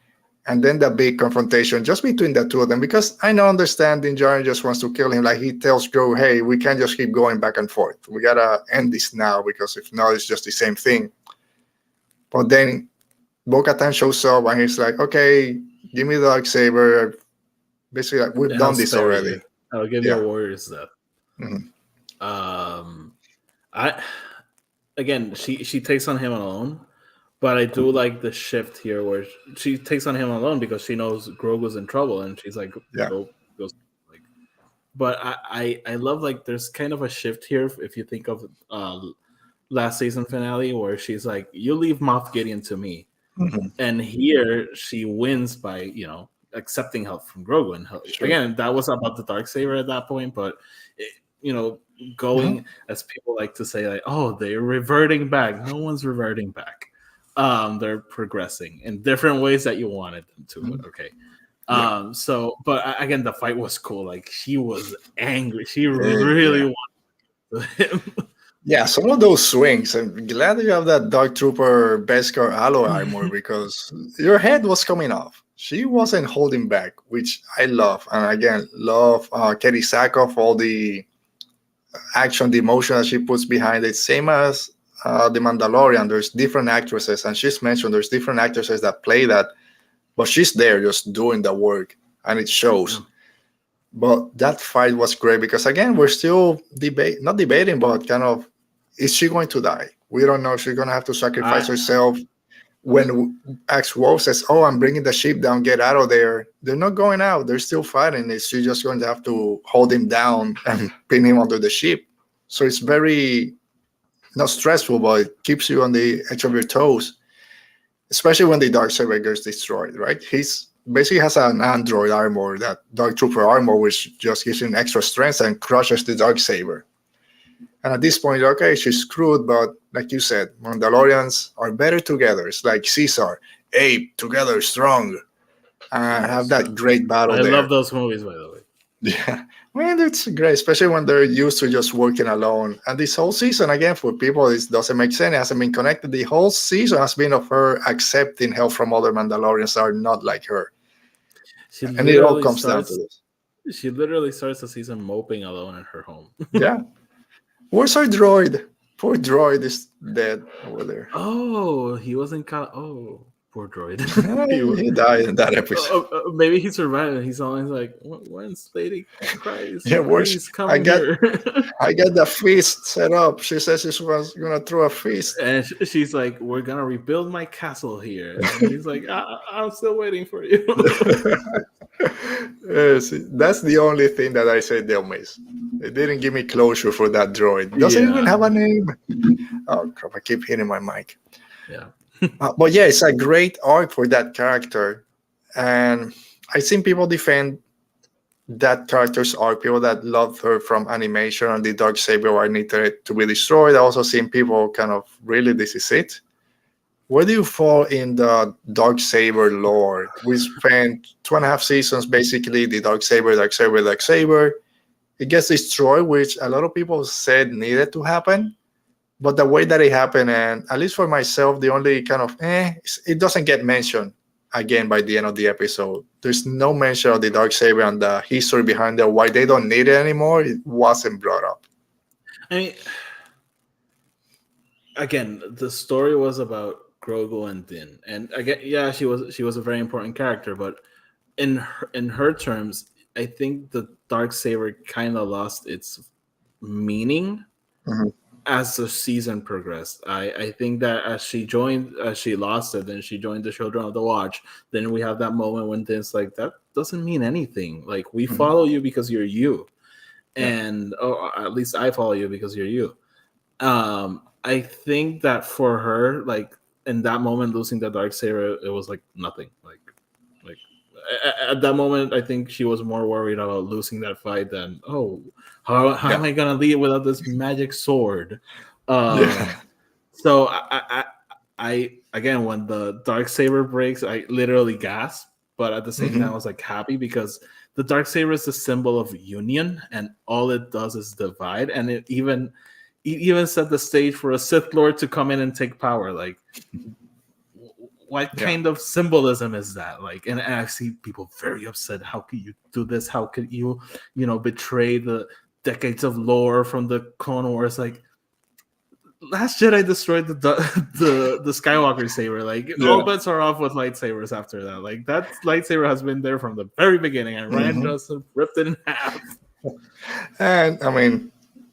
And then the big confrontation just between the two of them, because I know understand Din Djarin just wants to kill him. Like he tells Grogu, hey, we can't just keep going back and forth. We gotta end this now, because if not, it's just the same thing. But then Bo-Katan shows up and he's like, okay, give me the lightsaber. Basically, like, we've done this already. You. I'll give you a warrior's death. Mm-hmm. She takes on him alone, but I do like the shift here where she takes on him alone because she knows Grogu's in trouble, and she's like, goes. But I love, like, there's kind of a shift here if you think of last season finale where she's like, you leave Moff Gideon to me. Mm-hmm. And here she wins by, accepting help from Grogu. And again, that was about the Darksaber at that point, but going as people like to say, like, oh, they're reverting back. No one's reverting back. They're progressing in different ways that you wanted them to. But okay. But again, the fight was cool. Like, she was angry. She really wanted him. Yeah, some of those swings. I'm glad you have that Dark Trooper Beskar alloy armor, because your head was coming off. She wasn't holding back, which I love. And again, love Katie Sackhoff, all the action, the emotion that she puts behind it. Same as The Mandalorian. There's different actresses, and she's mentioned there's different actresses that play that, but she's there just doing the work, and it shows. Yeah. But that fight was great because, again, we're still not debating, but kind of, is she going to die? We don't know. She's going to have to sacrifice herself. When Axe-Wolf says, oh, I'm bringing the ship down, get out of there, they're not going out. They're still fighting. She's just going to have to hold him down and pin him under the ship. So it's very, not stressful, but it keeps you on the edge of your toes, especially when the Darksaber gets destroyed, right? He's basically has an android armor, that Dark Trooper armor, which just gives him extra strength and crushes the Darksaber. And at this point, okay, she's screwed, but like you said, Mandalorians are better together. It's like Caesar, ape, together, strong. Have that great battle there. I love those movies, by the way. Yeah, man, it's great, especially when they're used to just working alone. And this whole season, again, for people, it doesn't make sense. It hasn't been connected. The whole season has been of her accepting help from other Mandalorians that are not like her. And it all comes down to this. She literally starts the season moping alone in her home. Yeah. Where's our droid? Poor droid is dead over there. Oh, he wasn't caught. Oh, poor droid. he died in that episode. Maybe he survived. And he's always like, "When's Lady Christ? Yeah, where's coming here?" I got the feast set up. She says she was gonna throw a feast, and she's like, "We're gonna rebuild my castle here." And he's like, "I'm still waiting for you." Yes, that's the only thing that I said they'll miss. They didn't give me closure for that droid. Doesn't even have a name. Oh crap! I keep hitting my mic. Yeah. But yeah, it's a great arc for that character, and I've seen people defend that character's arc. People that love her from animation and the Darksaber where I needed it to be destroyed. I also seen people kind of, really, this is it. Where do you fall in the Darksaber lore? We spent 2.5 seasons basically the Darksaber. It gets destroyed, which a lot of people said needed to happen. But the way that it happened, and at least for myself, the only kind of, it doesn't get mentioned again by the end of the episode. There's no mention of the Darksaber and the history behind it, why they don't need it anymore. It wasn't brought up. I mean, again, the story was about Grogu and Din, and again, yeah, she was a very important character, but in her terms, I think the Darksaber kind of lost its meaning as the season progressed. I think that as she lost it, then she joined the Children of the Watch. Then we have that moment when Din's like, that doesn't mean anything. Like, we follow you because you're you, and at least I follow you because you're you. I think that for her, like in that moment, losing the dark saber, it was like nothing. Like at that moment, I think she was more worried about losing that fight than how am I gonna leave without this magic sword? Yeah. So I again, when the dark saber breaks, I literally gasp, but at the same time, I was like happy because the dark saber is the symbol of union, and all it does is divide, and it even set the stage for a Sith Lord to come in and take power. Like, what kind of symbolism is that? Like, and I see people very upset. How could you do this? How could you, betray the decades of lore from the Clone Wars? Like, Last Jedi destroyed the Skywalker saber. Like, all bets are off with lightsabers after that. Like, that lightsaber has been there from the very beginning, and Ryan Johnson ripped it in half. And I mean,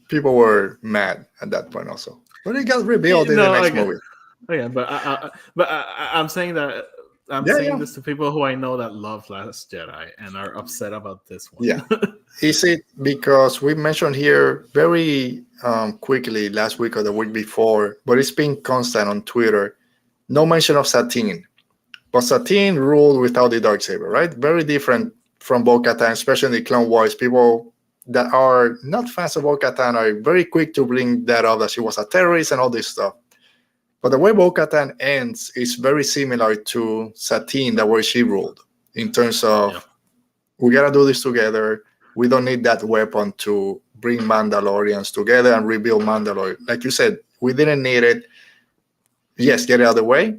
people were mad at that point also, but it got revealed in the next movie. Yeah, but I'm saying that this to people who I know that love Last Jedi and are upset about this one. Yeah, is it because we mentioned here very quickly last week or the week before, but it's been constant on Twitter. No mention of Satine, but Satine ruled without the darksaber, right? Very different from Bo-Katan, especially in the Clone Wars. People that are not fans of Bo-Katan are very quick to bring that up, that she was a terrorist and all this stuff. But the way Bo-Katan ends is very similar to Satine, the way she ruled, in terms of we gotta do this together. We don't need that weapon to bring Mandalorians together and rebuild Mandalore. Like you said, we didn't need it. Yes, get it out of the way.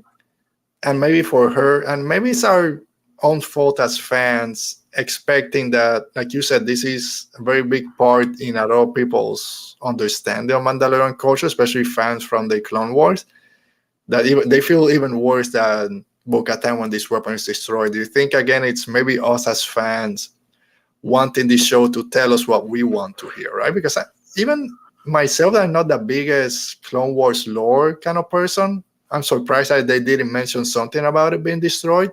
And maybe for her, and maybe it's our own fault as fans, expecting that, like you said, this is a very big part in a lot of people's understanding of Mandalorian culture, especially fans from the Clone Wars, that they feel even worse than Bo-Katan when this weapon is destroyed. Do you think, again, it's maybe us as fans wanting the show to tell us what we want to hear, right? Because even myself, I'm not the biggest Clone Wars lore kind of person. I'm surprised that they didn't mention something about it being destroyed.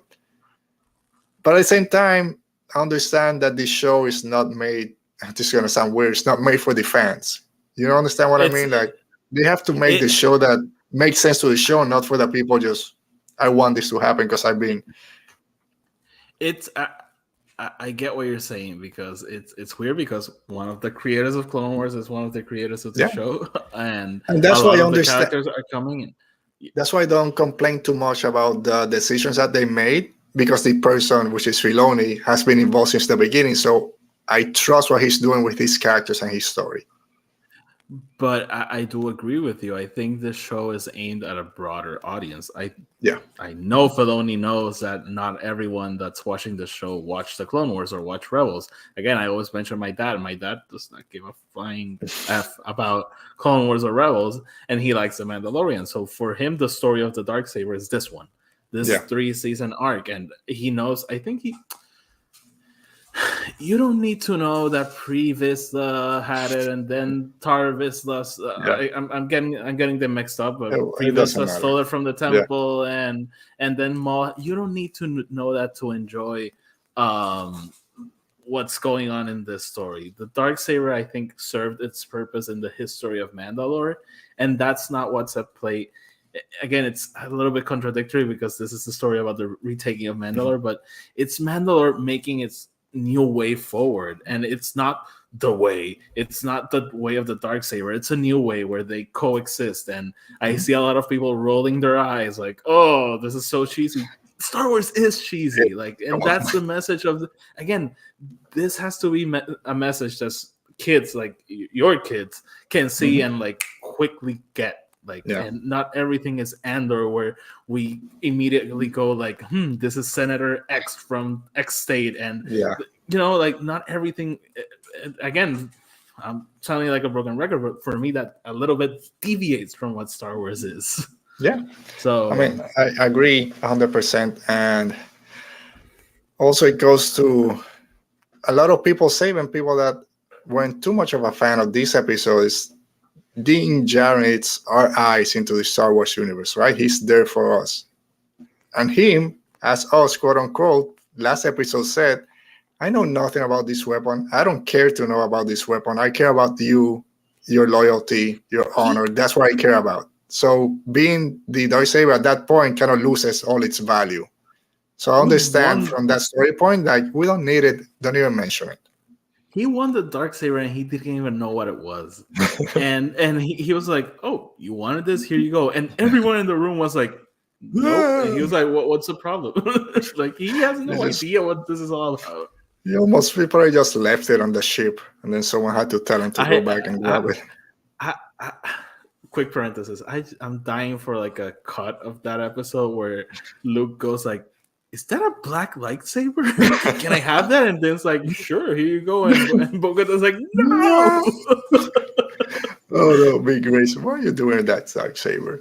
But at the same time, I understand that this show is not made, this is going to sound weird, it's not made for the fans. You don't understand what I mean? Like, they have to make the show that makes sense to the show, not for the people just, I want this to happen because I've been... I get what you're saying, because it's weird, because one of the creators of Clone Wars is one of the creators of the show, and that's why I understand the characters are coming in. That's why I don't complain too much about the decisions that they made, because the person, which is Filoni, has been involved since the beginning. So I trust what he's doing with his characters and his story. But I do agree with you. I think this show is aimed at a broader audience. I know Filoni knows that not everyone that's watching the show watched the Clone Wars or watched Rebels. Again, I always mention my dad. My dad does not give a flying F about Clone Wars or Rebels, and he likes The Mandalorian. So for him, the story of the Darksaber is this one, this 3-season arc. And he knows, I think you don't need to know that Pre-Vizsla had it and then Tar Vizsla. I'm getting them mixed up. But Pre-Vizsla stole it from the temple, and then Maul. You don't need to know that to enjoy what's going on in this story. The Darksaber, I think, served its purpose in the history of Mandalore, and that's not what's at play. Again, it's a little bit contradictory because this is the story about the retaking of Mandalore, but it's Mandalore making its new way forward, and it's not the way of the Darksaber. It's a new way where they coexist, and I see a lot of people rolling their eyes like, oh, this is so cheesy. Star Wars is cheesy, like, and that's the message of again, this has to be a message that kids, like your kids, can see and like quickly get. And not everything is Andor, where we immediately go like, this is Senator X from X state, and like not everything. Again, I'm sounding like a broken record, but for me, that a little bit deviates from what Star Wars is. Yeah. So I mean, I agree 100%, and also it goes to a lot of people, even people that weren't too much of a fan of this episode, is Din Djarin, it's our eyes into the Star Wars universe, right? He's there for us. And him, as us, quote unquote, last episode said, I know nothing about this weapon. I don't care to know about this weapon. I care about you your loyalty, your honor. That's what I care about. So being the Darksaber at that point kind of loses all its value. So I understand from that story point, like we don't need it. Don't even mention it. He won the Darksaber and he didn't even know what it was. and he was like, "Oh, you wanted this? Here you go." And everyone in the room was like, "Nope." And he was like, "What's the problem?" Like he has no idea what this is all about. He almost probably just left it on the ship, and then someone had to tell him to go back and grab it. Quick parenthesis. I'm dying for like a cut of that episode where Luke goes like, "Is that a black lightsaber? Can I have that?" And then it's like, "Sure, here you go." And Bo-Katan's like, "No." Oh no, big grace. Why are you doing that, Darksaber?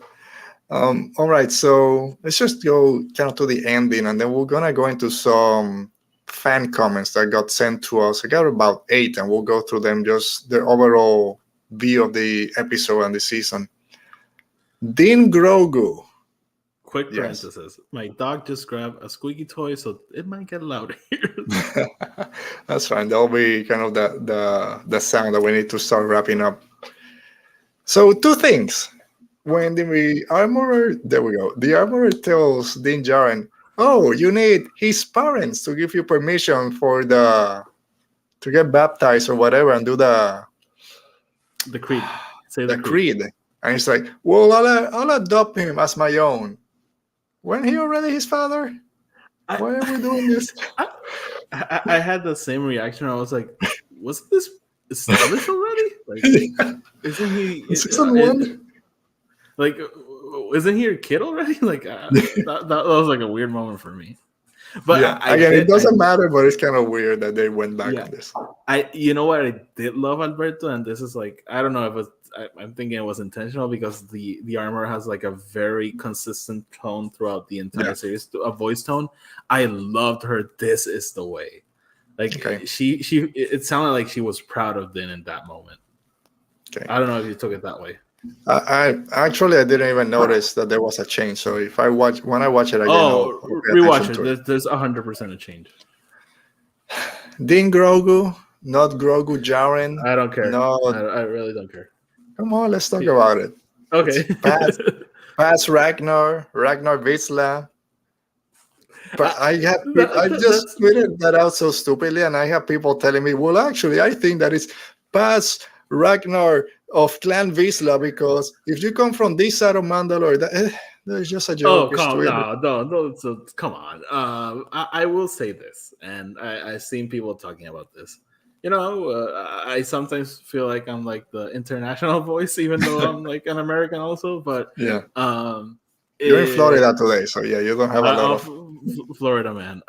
All right, so let's just go kind of to the ending, and then we're gonna go into some fan comments that got sent to us. I got about 8, and we'll go through them, just the overall view of the episode and the season. Din Grogu. Quick parenthesis. My dog just grabbed a squeaky toy, so it might get loud here. That's fine. That'll be kind of the sound that we need to start wrapping up. So 2 things. When the armorer, there we go. The armorer tells Din Djarin, "Oh, you need his parents to give you permission to get baptized or whatever and do the creed." Say the creed. And he's like, "Well, I'll adopt him as my own." Wasn't he already his father? Why are we doing this? I had the same reaction. I was like, "Wasn't this established already? Like, isn't he season 1? Like, isn't he a kid already?" Like, that was like a weird moment for me. But yeah, it doesn't matter, but it's kind of weird that they went back on this. You know what I did love, Alberto, and this is like, I don't know if it was, I'm thinking it was intentional because the armor has like a very consistent tone throughout the entire series, a voice tone. I loved her. "This is the way." Like it sounded like she was proud of Din in that moment. Okay. I don't know if you took it that way. I actually didn't even notice that there was a change. So when I watch it again, rewatch it. There's 100% a change. Din Grogu, not Grogu Djarin. I don't care. No, I really don't care. Come on, let's talk about it. Okay. Past Ragnar Vizsla. But I just tweeted that out so stupidly, and I have people telling me, "Well, actually, I think that it's past Ragnar of Clan Vizsla, because if you come from this side of Mandalore, there's just a joke." No, come on. I will say this, and I've seen people talking about this. You know, I sometimes feel like I'm like the international voice, even though I'm like an American also. But yeah, you're in Florida today, so yeah, you don't have a lot of Florida, man.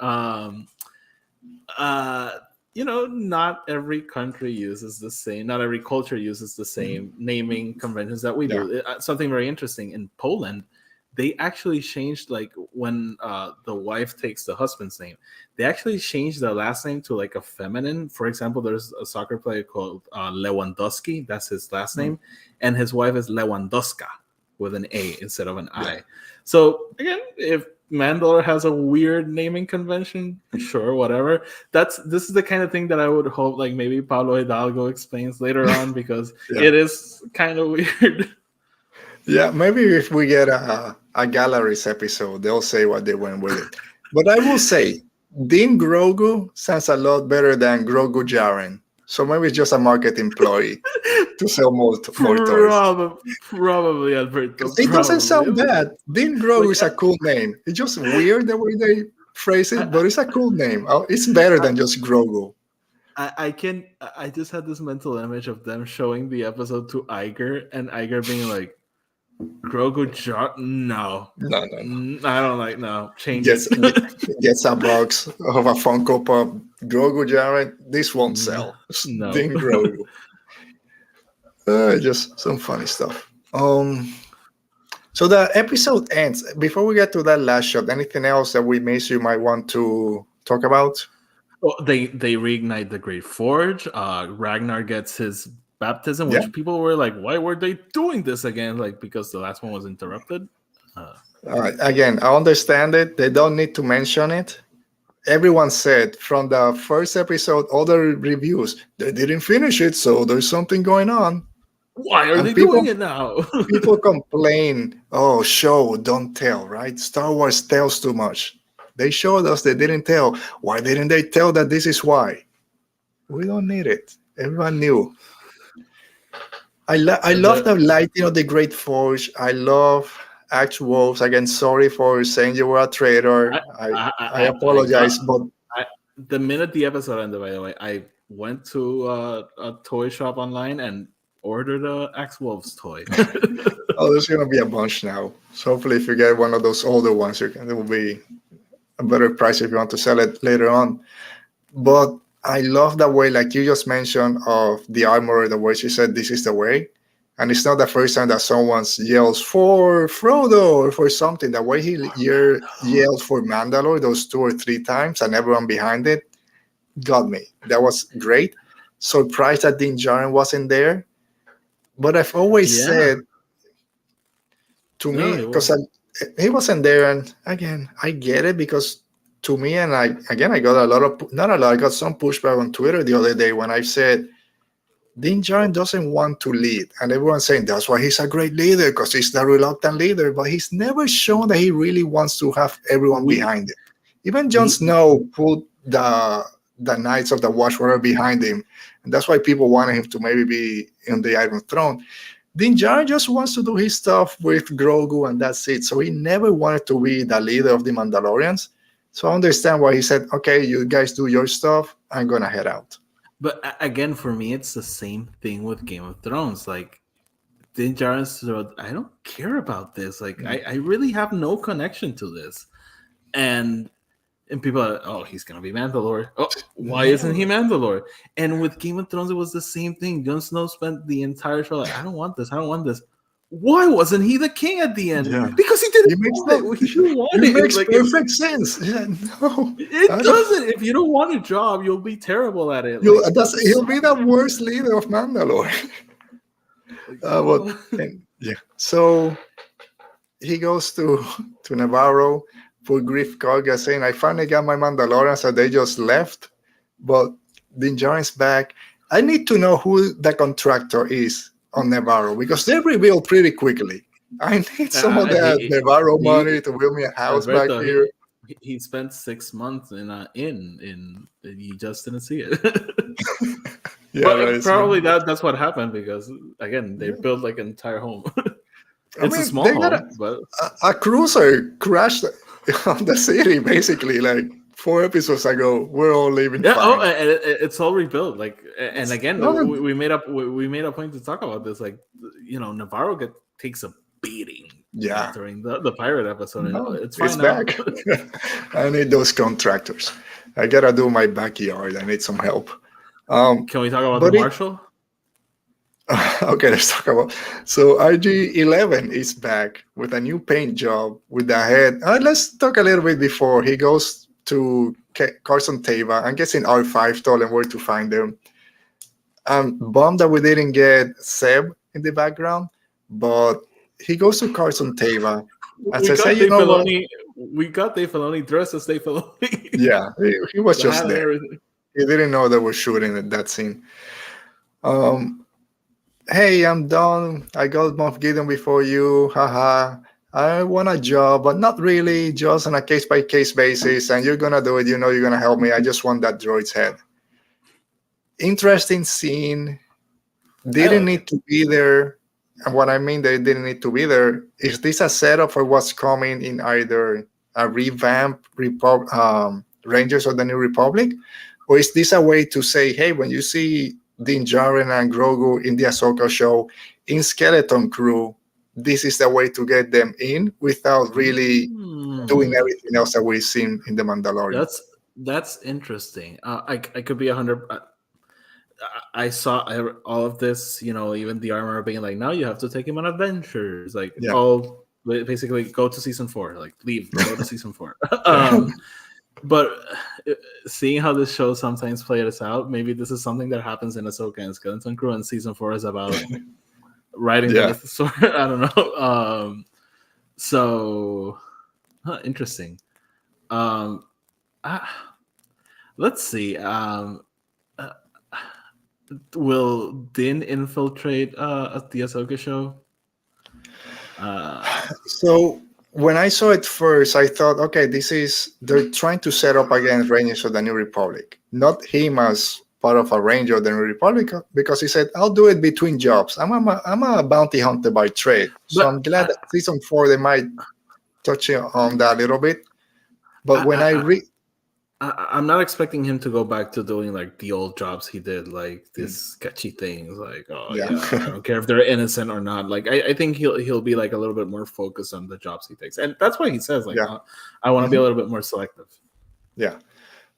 You know, not every country uses the same. Not every culture uses the same naming conventions that we do. Something very interesting in Poland. They actually changed, like, when the wife takes the husband's name, they actually changed the last name to like a feminine. For example, there's a soccer player called Lewandowski. That's his last name. And his wife is Lewandowska with an A instead of an I. So again, if Mandalore has a weird naming convention, sure, whatever. This is the kind of thing that I would hope like maybe Pablo Hidalgo explains later on, because it is kind of weird. Yeah, maybe if we get a Galleries episode, they'll say what they went with it. But I will say, Din Grogu sounds a lot better than Grogu Djarin. So maybe it's just a marketing ploy to sell more toys. Probably, Alberto. It doesn't sound bad. Din Grogu is a cool name. It's just weird the way they phrase it, but it's a cool name. It's better than just Grogu. I just had this mental image of them showing the episode to Iger, and Iger being like, "Grogu no. I don't like, no, change it." Gets a box of a Funko Pop. Grogu Djarin, this won't sell. No. Din Grogu. Just some funny stuff. So the episode ends. Before we get to that last shot, anything else that we missed you might want to talk about? Well, they reignite the Great Forge. Ragnar gets his baptism, which people were like, "Why were they doing this again?" Like, because the last one was interrupted. All right. Again, I understand it. They don't need to mention it. Everyone said from the first episode, all the reviews, they didn't finish it, so there's something going on. Why are And they doing it now? people complain, oh, show, don't tell, right? Star Wars tells too much. They showed us they didn't tell. Why didn't they tell that this is why? We don't need it. Everyone knew. I love the the lighting of the Great Forge. I love Axe Wolves. Again, sorry for saying you were a traitor. I I I got apologize, but I, the minute the episode ended. By the way, I went to a toy shop online and ordered a Axe Wolves toy. oh, there's gonna be a bunch now. So hopefully, if you get one of those older ones, it will be a better price if you want to sell it later on. But I love the way, like you just mentioned, of the armor, the way she said, "This is the way," and it's not the first time that someone yells for Frodo or for something. The way he yelled for Mandalore those 2 or 3 times, and everyone behind it got me. That was great. Surprised that Din Djarin wasn't there, but I've always Yeah, said to no, me it because was. he wasn't there, and again I get it because to me, and I got a lot of not a lot, I got some pushback on Twitter the other day when I said Din Djarin doesn't want to lead, and everyone's saying that's why he's a great leader because he's the reluctant leader, but he's never shown that he really wants to have everyone We behind him. Even Jon he Snow put the Knights of the Watchtower behind him, and that's why people wanted him to maybe be in the Iron Throne. Din Djarin just wants to do his stuff with Grogu, and that's it. So he never wanted to be the leader of the Mandalorians. So I understand why he said, "Okay, you guys do your stuff. I'm gonna head out." But again, for me, it's the same thing with Game of Thrones. Like Din Djarin said, I don't care about this. Like I really have no connection to this. And people are, oh, he's gonna be Mandalore. Oh, why isn't he No, Mandalore? And with Game of Thrones, it was the same thing. Jon Snow spent the entire show like, I don't want this. I don't want this. Why wasn't he the king at the end? yeah, Because he didn't it makes want it. He didn't want it it. makes Like perfect sense. Yeah, no, I it don't. doesn't. If you don't want a job, you'll be terrible at it. You, Like he'll be the worst leader of Mandalore. like, But and, yeah, so he goes to Navarro for Griff Karga saying, I finally got my Mandalorians, so they just left. But Din Djarin's back. I need to know who the contractor is on Navarro because they revealed pretty quickly. I need some of that Navarro money to build me a house back Alberto, here. he spent 6 months in a inn. You just didn't see it. Yeah, But probably that's what happened because again they yeah. built like an entire home. I It's a mean, small they got home, but a cruiser crashed on the city basically like 4 episodes ago. We're all living yeah. Oh, fine. and it's all rebuilt. Like, and again, Done. we made a point to talk about this. Like, Navarro takes a beating. Yeah. During the pirate episode, and No, it's it's fine now. back. I need those contractors. I gotta do my backyard. I need some help. Can we talk about the But Marshal? okay, let's talk about. So IG-11 is back with a new paint job with the head. Let's talk a little bit before he goes to Carson Teva. I'm guessing R5 told him where to find him. I'm bummed that we didn't get Seb in the background, but he goes to Carson Teva and We says, got "Hey, you Dave know what? Filoni. We got Dave Filoni dressed as Dave Filoni. Yeah, he was The just hat and there. everything. He didn't know they were shooting at that scene. Hey, I'm done. I got Moff Gideon before you. Haha. I want a job, but not really, just on a case by case basis. And you're gonna do it. You know you're gonna help me. I just want that droid's head. Interesting scene. I Didn't like need it. to be there. And what I mean they didn't need to be there, is this a setup for what's coming in either a revamp Rangers of the New Republic? Or is this a way to say, hey, when you see Din Djarin and Grogu in the Ahsoka show in Skeleton Crew, this is the way to get them in without really doing Hmm. everything else that we've seen in The Mandalorian? That's interesting. I could be 100. I saw all of this. Even the armor being like, now you have to take him on adventures. Like, Yeah. all basically go to season 4. Like, leave, go to season 4. But seeing how this show sometimes plays out, maybe this is something that happens in Ahsoka and Skeleton Crew, and season 4 is about riding Yeah. beneath the sword. I don't know. So interesting. Let's see. will Din infiltrate the Ahsoka show? So when I saw it first, I thought, okay, they're trying to set up against Rangers of the New Republic, not him as part of a Ranger of the New Republic, because he said, I'll do it between jobs. I'm a bounty hunter by trade. So But I'm glad that season 4 they might touch on that a little bit. But when I read, I'm not expecting him to go back to doing like the old jobs he did, like these sketchy things, like I don't care if they're innocent or not. Like I think he'll be like a little bit more focused on the jobs he takes, and that's why he says like I want to be a little bit more selective. Yeah,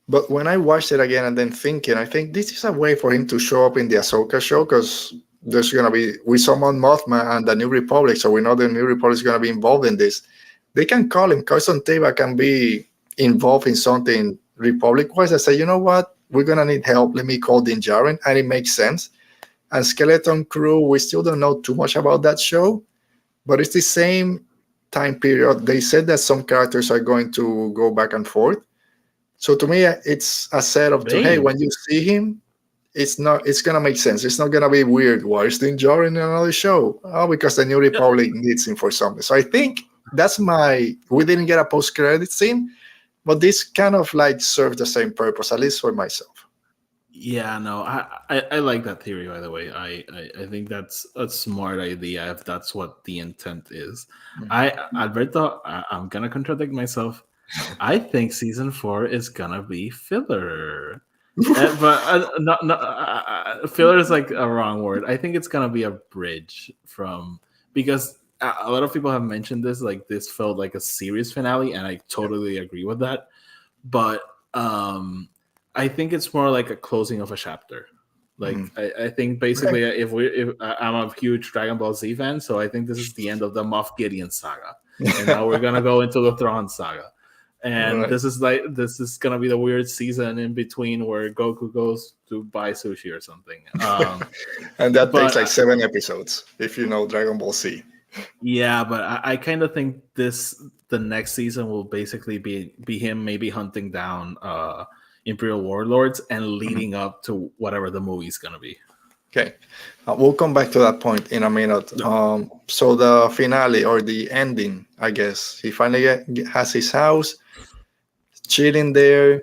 but when I watched it again and then thinking, I think this is a way for him to show up in the Ahsoka show because there's gonna be we summon Mothma and the New Republic, so we know the New Republic is gonna be involved in this. They can call him. Carson Teva can be involved in something Republic-wise. I say, you know what? We're gonna need help. Let me call Din Djarin, and it makes sense. And Skeleton Crew, we still don't know too much about that show, but it's the same time period. They said that some characters are going to go back and forth. So to me, it's a setup to hey, when you see him, it's gonna make sense. It's not gonna be weird. Why is Din Djarin in another show? Oh, because the New Republic needs him for something. So I think that's we didn't get a post-credit scene. But this kind of like serves the same purpose, at least for myself. Yeah, no, I like that theory. By the way, I think that's a smart idea if that's what the intent is. Alberto, I'm gonna contradict myself. I think season 4 is gonna be filler, but filler is like a wrong word. I think it's gonna be a bridge because a lot of people have mentioned this, like this felt like a series finale, and I totally agree with that. But I think it's more like a closing of a chapter. Like I think basically, if I'm a huge Dragon Ball Z fan, so I think this is the end of the Moff Gideon saga, and now we're gonna go into the Thrawn saga, and this is gonna be the weird season in between where Goku goes to buy sushi or something, and that takes like 7 episodes if you know Dragon Ball Z. Yeah, but I kind of think the next season will basically be him maybe hunting down Imperial warlords and leading up to whatever the movie's gonna be. Okay, we'll come back to that point in a minute. So the finale or the ending, I guess, he finally has his house, chilling there,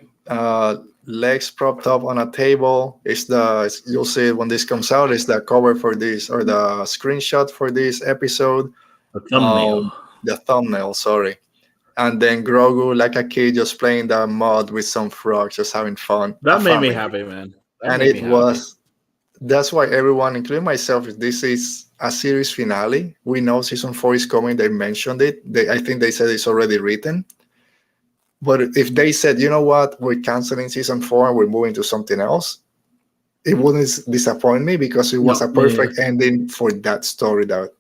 legs propped up on a table. You'll see when this comes out, is the cover for this or the screenshot for this episode. The thumbnail, sorry. And then Grogu, like a kid, just playing the mud with some frogs, just having fun. That made me happy, man. That's why everyone, including myself, this is a series finale. We know season 4 is coming. They mentioned it. I think they said it's already written. But if they said, you know what, we're canceling season 4 and we're moving to something else, it wouldn't disappoint me because it was a perfect ending for that story that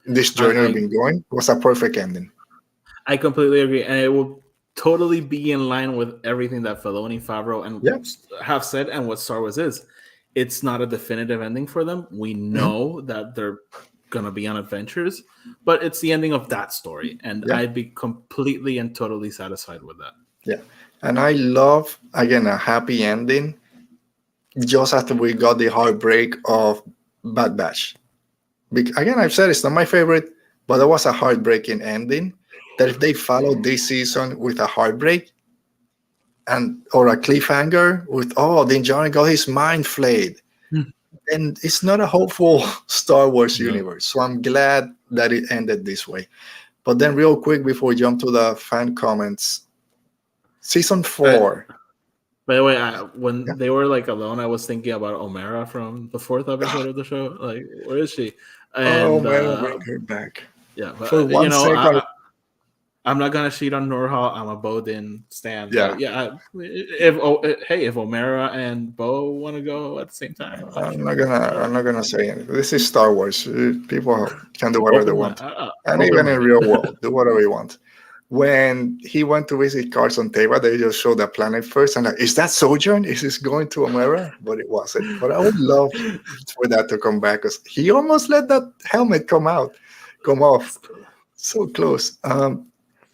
this journey we've been going. It was a perfect ending. I completely agree. And it will totally be in line with everything that Filoni, Favreau, and have said and what Star Wars is. It's not a definitive ending for them. We know that they're going to be on adventures, but it's the ending of that story. And I'd be completely and totally satisfied with that. Yeah. And I love, again, a happy ending just after we got the heartbreak of Bad Batch. Again, I've said it's not my favorite, but it was a heartbreaking ending. That if they followed this season with a heartbreak or a cliffhanger with Din Djarin got his mind flayed, then it's not a hopeful Star Wars universe. So I'm glad that it ended this way. But then real quick before we jump to the fan comments, season 4. By the way, when they were like alone, I was thinking about Omera from the 4th episode of the show. Like, where is she? And, bring her back. Yeah, but for one second. I'm not gonna cheat on Norhal. I'm a Bo Din stan. Yeah, if Omera and Bo want to go at the same time, I'm not gonna say anything. This is Star Wars. People can do whatever they want, and even in real world, do whatever you want. When he went to visit Carson Teva, they just showed the planet first, and is that Sojourn? Is this going to Omera? But it wasn't. But I would love for that to come back because he almost let that helmet come off. So close.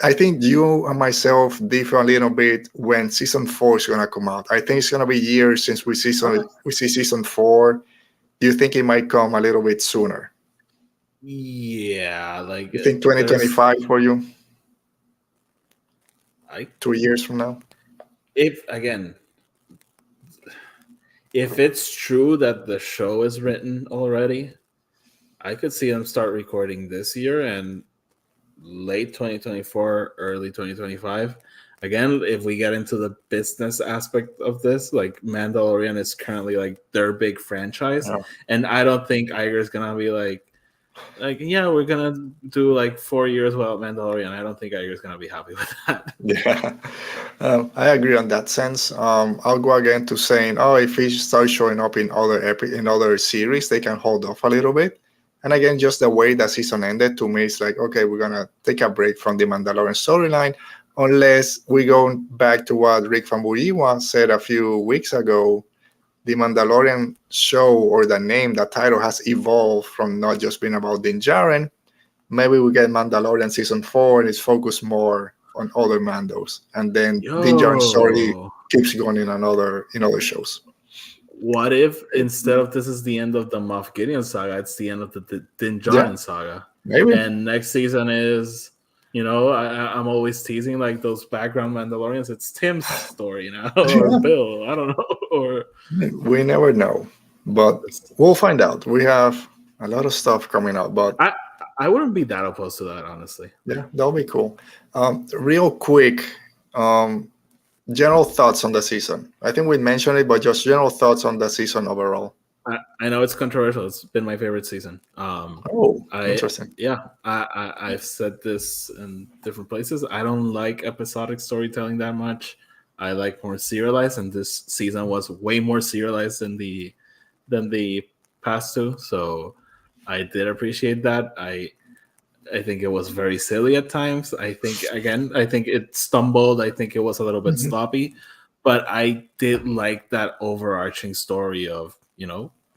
I think you and myself differ a little bit when season 4 is gonna come out. I think it's gonna be years since we see season 4. Do you think it might come a little bit sooner? Yeah, like You think there's 2025 for you? I 2 years from now? if again if it's true that the show is written already, I could see them start recording this year and late 2024, early 2025. Again, if we get into the business aspect of this, like Mandalorian is currently like their big franchise, Yeah. and I don't think Iger's gonna be like yeah, we're gonna do like 4 years without Mandalorian. I don't think Iger's gonna be happy with that. Yeah, I agree on that sense. I'll go again to saying, oh, if he starts showing up in in other series, they can hold off a little bit. And again, just the way that season ended, to me, it's like, okay, we're gonna take a break from the Mandalorian storyline, unless we go back to what Rick Famuyiwa said a few weeks ago. The Mandalorian show, or the name, the title, has evolved from not just being about Din Djarin. Maybe we get Mandalorian season 4 and it's focused more on other Mandos, and then Din Djarin's story Yo, keeps going in other shows. what if instead of this is the end of the Moff Gideon saga, it's the end of the Din Yeah, Djarin saga, maybe. and next season is, I'm always teasing like those background Mandalorians. It's Tim's story now, or Yeah, Bill. I don't know, or we never know, but we'll find out. We have a lot of stuff coming out, but I I wouldn't be that opposed to that, honestly. yeah, that'll be cool. Real quick, general thoughts on the season. I think we mentioned it, but just general thoughts on the season overall. I know it's controversial. It's been my favorite season. Oh, I interesting. yeah, I've said this in different places. I don't like episodic storytelling that much. I like more serialized, and this season was way more serialized than the past two. So I did appreciate that. I think it was very silly at times. I think it stumbled. I think it was a little bit Mhm. sloppy, but I did like that overarching story of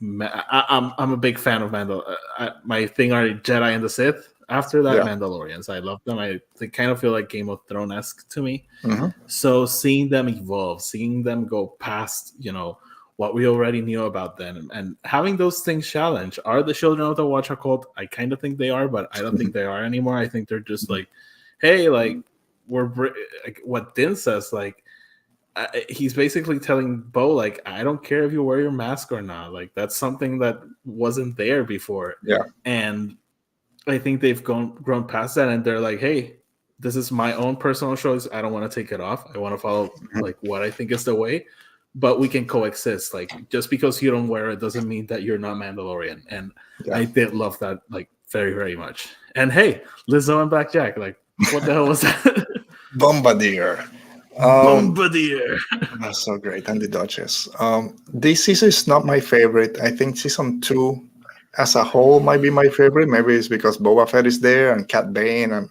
I'm a big fan of Mandal. My thing are Jedi and the Sith. After that, Yeah. Mandalorians. I love them. They kind of feel like Game of Thrones esque to me. Mhm. So seeing them evolve, seeing them go past, what we already knew about them, and having those things challenged. Are the children of the Watch a cult? I kind of think they are, but I don't think they are anymore. I think they're just like, hey, like like what Din says, like he's basically telling Bo, like, I don't care if you wear your mask or not. Like that's something that wasn't there before. Yeah. And I think they've grown past that, and they're like, hey, this is my own personal choice. I don't want to take it off. I want to follow like what I think is the way, but we can coexist. Like just because you don't wear it doesn't mean that you're not Mandalorian. And Yeah. I did love that like very, very much. And hey, Lizzo and Black Jack, like what the hell was that? Bombardier. Bombardier. That's so great. And the Duchess. This season is not my favorite. I think season 2 as a whole might be my favorite. Maybe it's because Boba Fett is there and Cat Bane and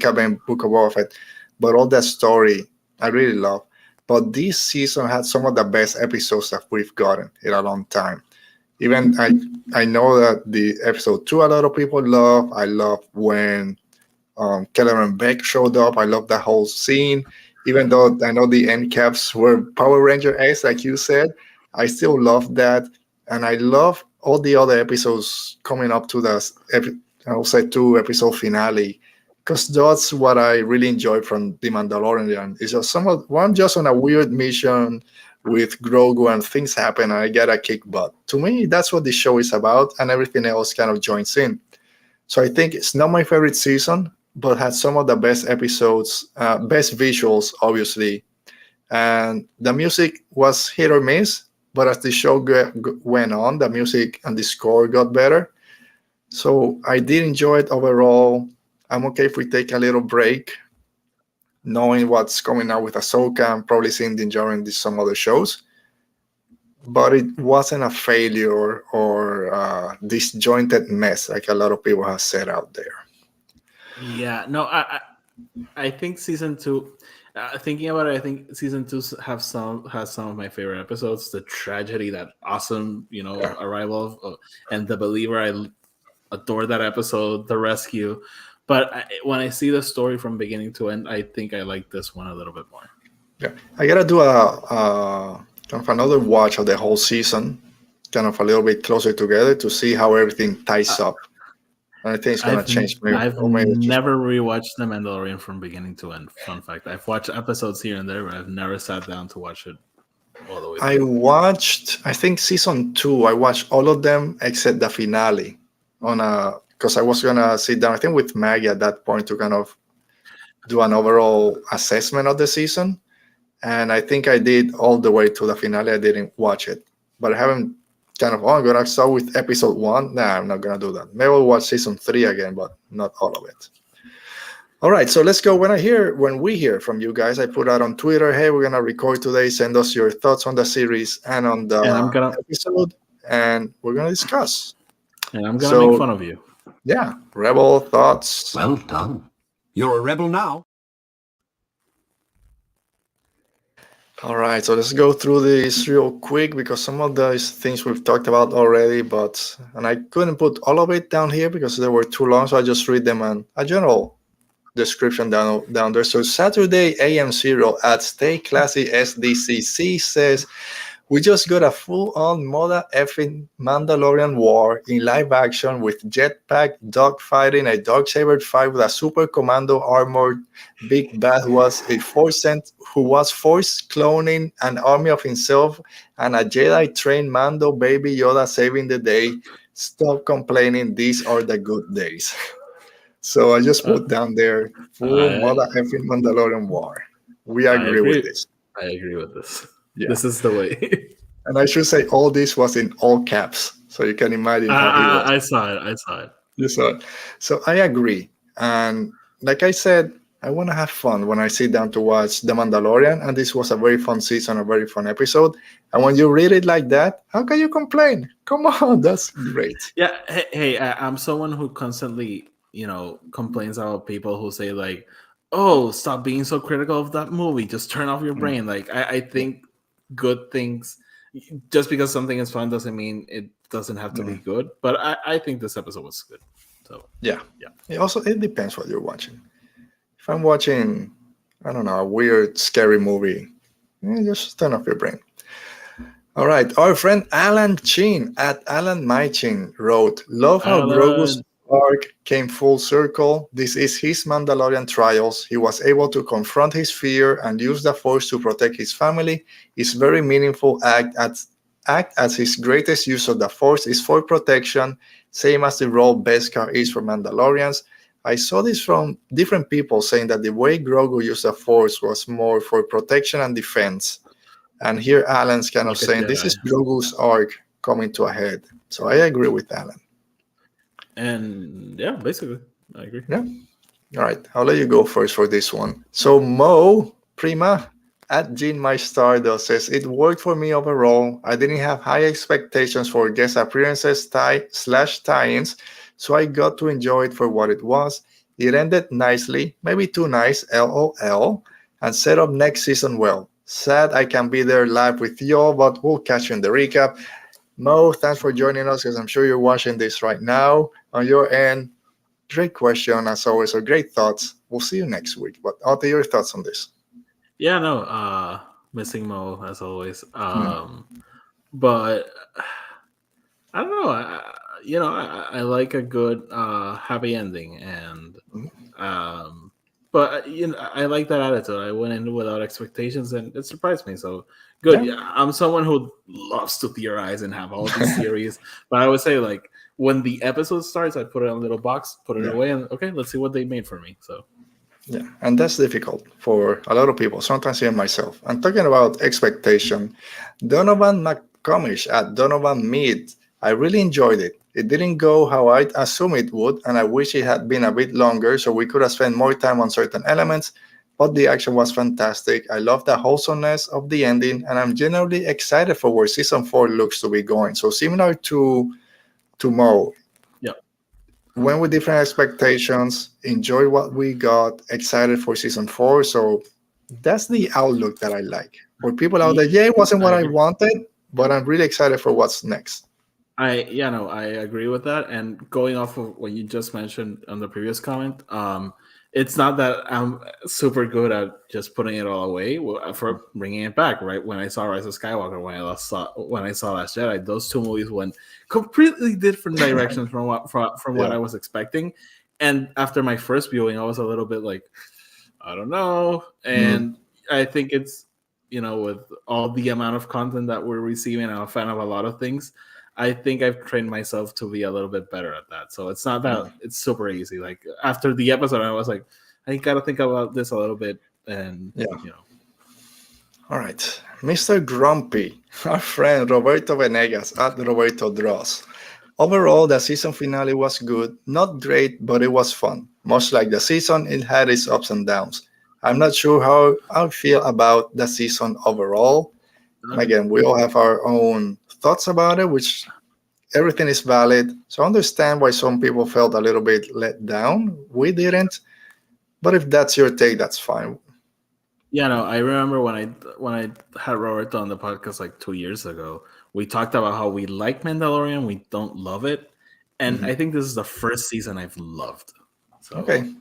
Cat Bane, Book of Boba Fett. But all that story I really love. But this season had some of the best episodes that we've gotten in a long time. Even I know that the episode 2 a lot of people love. I love when Kellerman Beck showed up. I love that whole scene. Even though I know the end caps were Power Ranger X, like you said, I still love that. And I love all the other episodes coming up to I'll say 2 episode finale, because that's what I really enjoyed from The Mandalorian. It's just one just on a weird mission with Grogu and things happen and I get a kick butt. To me, that's what the show is about, and everything else kind of joins in. So I think it's not my favorite season, but had some of the best episodes, best visuals, obviously. And the music was hit or miss, but as the show went on, the music and the score got better. So I did enjoy it overall. I'm okay if we take a little break, knowing what's coming out with Ahsoka and probably seeing Din Djarin some other shows. But it wasn't a failure or disjointed mess like a lot of people have said out there. Yeah, no, I think season 2. Thinking about it, I think season 2 has some of my favorite episodes. The tragedy, that awesome, arrival of, and the believer. I adore that episode. The rescue, But when I see the story from beginning to end, I think I like this one a little bit more. Yeah, I gotta do a kind of another watch of the whole season, kind of a little bit closer together to see how everything ties up. And I think it's gonna change me. I've Or maybe it's just never rewatched The Mandalorian from beginning to end. Fun fact: I've watched episodes here and there, but I've never sat down to watch it all the way I through. watched, I think season 2. I watched all of them except the finale, on a because I was gonna sit down. I think with Maggie at that point to kind of do an overall assessment of the season, and I think I did all the way to the finale. I didn't watch it, but I haven't kind of. Oh, I'm gonna start with episode 1. Nah, I'm not gonna do that. Maybe I'll watch season 3 again, but not all of it. All right, so let's go. When we hear from you guys, I put out on Twitter, hey, we're gonna record today. Send us your thoughts on the series and on the And I'm gonna episode, and we're gonna discuss. make fun of you. Yeah, rebel thoughts. Well done. You're a rebel now. All right, so let's go through this real quick because some of those things we've talked about already, and I couldn't put all of it down here because they were too long, so I just read them in a general description down there. So Saturday AM Zero at Stay Classy SDCC says, we just got a full-on mother effing Mandalorian war in live action with jetpack dogfighting, a darksaber fight with a super commando armored big bad who was force cloning an army of himself, and a Jedi trained Mando baby Yoda saving the day. Stop complaining. These are the good days. So I just put down there full mother effing Mandalorian war. We agree with this. I agree with this. Yeah. This is the way. And I should say all this was in all caps, so you can imagine how he was. I saw it. You saw it. So I agree. And like I said, I want to have fun when I sit down to watch The Mandalorian, and this was a very fun season, a very fun episode. And when you read it like that, how can you complain? Come on, that's great. Yeah. Hey, I'm someone who constantly, complains about people who say like, oh, stop being so critical of that movie. Just turn off your brain. Like, I think good things, just because something is fun doesn't mean it doesn't have to be good. But I think this episode was good. So yeah. It depends what you're watching. If I'm watching, I don't know, a weird, scary movie, just turn off your brain. All right. Our friend Alan Chin at Alan Mychin wrote, love how Grogu's arc came full circle. This is his Mandalorian trials. He was able to confront his fear and use the Force to protect his family. His very meaningful act as his greatest use of the Force is for protection, same as the role Beskar is for Mandalorians. I saw this from different people saying that the way Grogu used the Force was more for protection and defense. And here Alan's kind of saying this is Grogu's arc coming to a head. So I agree with Alan. And yeah, basically, I agree. Yeah. All right. I'll let you go first for this one. So Mo Prima at Jean My Stardust says, it worked for me overall. I didn't have high expectations for guest appearances tie-ins, so I got to enjoy it for what it was. It ended nicely, maybe too nice, LOL, and set up next season well. Sad I can't be there live with y'all, but we'll catch you in the recap. Mo, thanks for joining us, because I'm sure you're watching this right now. On your end, great question, as always, or great thoughts. We'll see you next week. But I'll tell your thoughts on this. Yeah, no, missing Mo, as always. But I don't know. I like a good happy ending, and but I like that attitude. I went in without expectations, and it surprised me. So good. Yeah, I'm someone who loves to theorize and have all these theories. But I would say, like, when the episode starts, I put it in a little box, put it away, and okay, let's see what they made for me. So yeah, and that's difficult for a lot of people, sometimes even myself. I'm talking about expectation. Donovan McComish at Donovan Mead. I really enjoyed it. It didn't go how I'd assume it would, and I wish it had been a bit longer so we could have spent more time on certain elements, but the action was fantastic. I love the wholesomeness of the ending, and I'm generally excited for where Season 4 looks to be going. So similar to Mo. Yeah. Went with different expectations, enjoy what we got, excited for Season 4. So that's the outlook that I like. For people out there, it wasn't what I wanted, but I'm really excited for what's next. I agree with that. And going off of what you just mentioned on the previous comment, it's not that I'm super good at just putting it all away for bringing it back. Right when I saw Rise of Skywalker, when I saw Last Jedi, those two movies went completely different directions from what I was expecting. And after my first viewing, I was a little bit like, I don't know, and I think it's with all the amount of content that we're receiving, I'm a fan of a lot of things. I think I've trained myself to be a little bit better at that. So it's not that it's super easy. Like after the episode, I was like, I gotta think about this a little bit, and All right, Mr. Grumpy, our friend Roberto Venegas at Roberto Dross. Overall, the season finale was good, not great, but it was fun. Much like the season, it had its ups and downs. I'm not sure how I feel about the season overall. Again, we all have our own thoughts about it, which everything is valid. So I understand why some people felt a little bit let down. We didn't. But if that's your take, that's fine. Yeah, no, I remember when I had Roberto on the podcast like 2 years ago, we talked about how we like Mandalorian, we don't love it. And I think this is the first season I've loved. So Okay.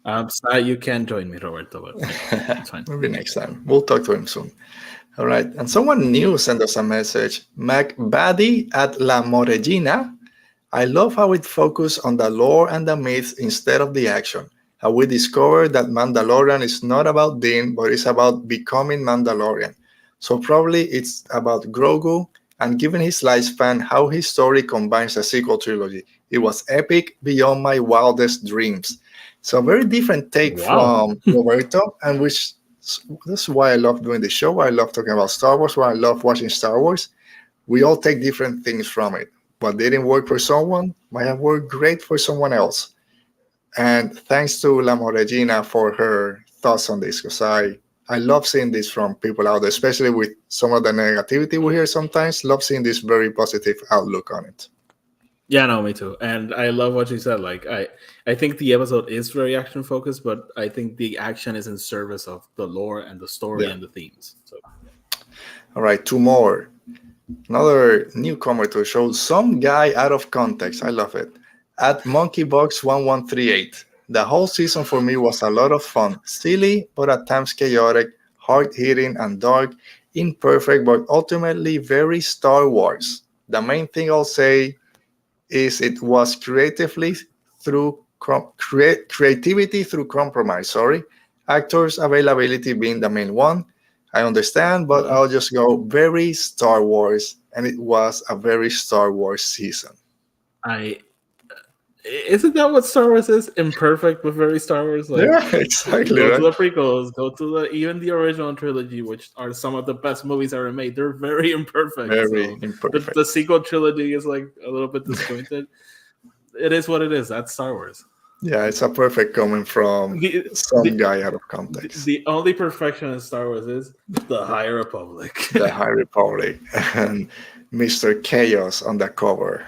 I'm sad you can't join me, Roberto, but it's fine. Maybe next time. We'll talk to him soon. All right. And someone new sent us a message. MacBaddy at La Moregina. I love how it focused on the lore and the myths instead of the action. How we discovered that Mandalorian is not about Din, but it's about becoming Mandalorian. So probably it's about Grogu, and given his lifespan, how his story combines the sequel trilogy. It was epic beyond my wildest dreams. So a very different take from Roberto, and which this is why I love doing the show, why I love talking about Star Wars, why I love watching Star Wars. We all take different things from it. What didn't work for someone might have worked great for someone else. And thanks to La Moregina for her thoughts on this, because I love seeing this from people out there, especially with some of the negativity we hear sometimes. Love seeing this very positive outlook on it. Yeah, no, me too. And I love what you said. Like I think the episode is very action focused, but I think the action is in service of the lore and the story and the themes. So all right, two more. Another newcomer to show some guy out of context. I love it. At MonkeyBox1138. The whole season for me was a lot of fun. Silly, but at times chaotic, hard-hitting and dark, imperfect, but ultimately very Star Wars. The main thing I'll say is it was creativity through compromise. Actors availability being the main one. I understand, but I'll just go very Star Wars, and it was a very Star Wars season. Isn't that what Star Wars is? Imperfect, but very Star Wars. Like, yeah, exactly. Go to the prequels, go to even the original trilogy, which are some of the best movies ever made. They're very imperfect. Imperfect. The sequel trilogy is like a little bit disjointed. It is what it is. That's Star Wars. Yeah, it's a perfect coming from some guy out of context. The only perfection in Star Wars is the High Republic. The High Republic and Mr. Chaos on the cover.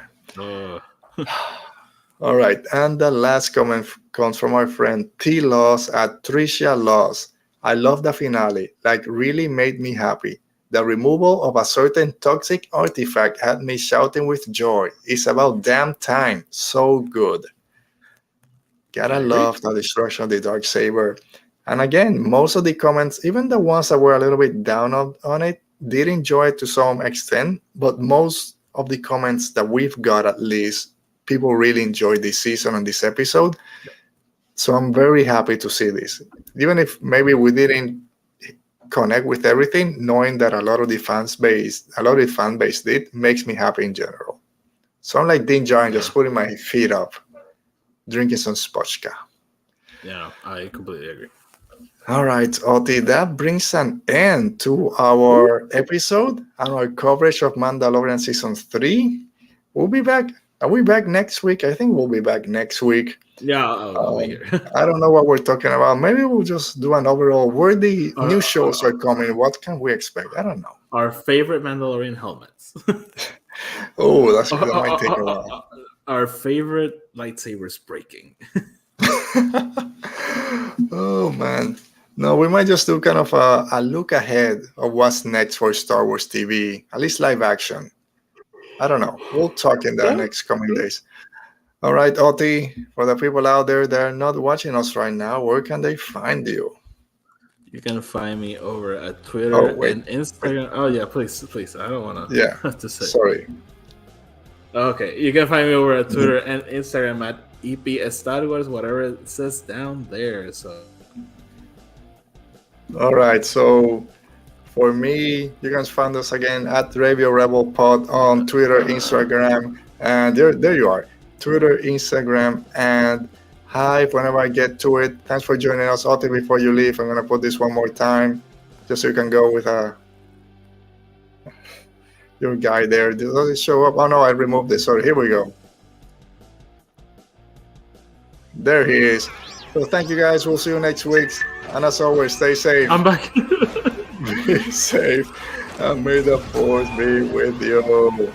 All right, and the last comment comes from our friend T. Laws at Tricia Laws. I love the finale, like really made me happy. The removal of a certain toxic artifact had me shouting with joy. It's about damn time. So good. Gotta love the destruction of the Darksaber. And again, most of the comments, even the ones that were a little bit down on it, did enjoy it to some extent. But most of the comments that we've got, at least, people really enjoyed this season and this episode. So I'm very happy to see this. Even if maybe we didn't connect with everything, knowing that a lot of the fan base did, makes me happy in general. So I'm like Din Djarin, just putting my feet up, drinking some spotchka. Yeah, I completely agree. All right, Oti, that brings an end to our episode and our coverage of Mandalorian Season 3. We'll be back. Are we back next week? I think we'll be back next week. Yeah, I'll be here. I don't know what we're talking about. Maybe we'll just do an overall where the new shows are coming. What can we expect? I don't know. Our favorite Mandalorian helmets. Oh, that might take a while. Our favorite lightsabers breaking. Oh, man. No, we might just do kind of a look ahead of what's next for Star Wars TV, at least live action. I don't know. We'll talk in the next coming days. All right, Oti, for the people out there that are not watching us right now, where can they find you? You can find me over at Twitter and Instagram. Oh yeah, please. I don't want to say. Sorry. Okay, you can find me over at Twitter and Instagram at EP Star Wars, whatever it says down there. So. All right, so for me, you can find us again at Radio Rebel Pod on Twitter, Instagram, and there you are. Twitter, Instagram, and Hive whenever I get to it. Thanks for joining us. Oti, before you leave, I'm going to put this one more time just so you can go with your guy there. Does it show up? Oh, no, I removed this. Sorry, here we go. There he is. So thank you, guys. We'll see you next week. And as always, stay safe. I'm back. Be safe. And may the force be with you.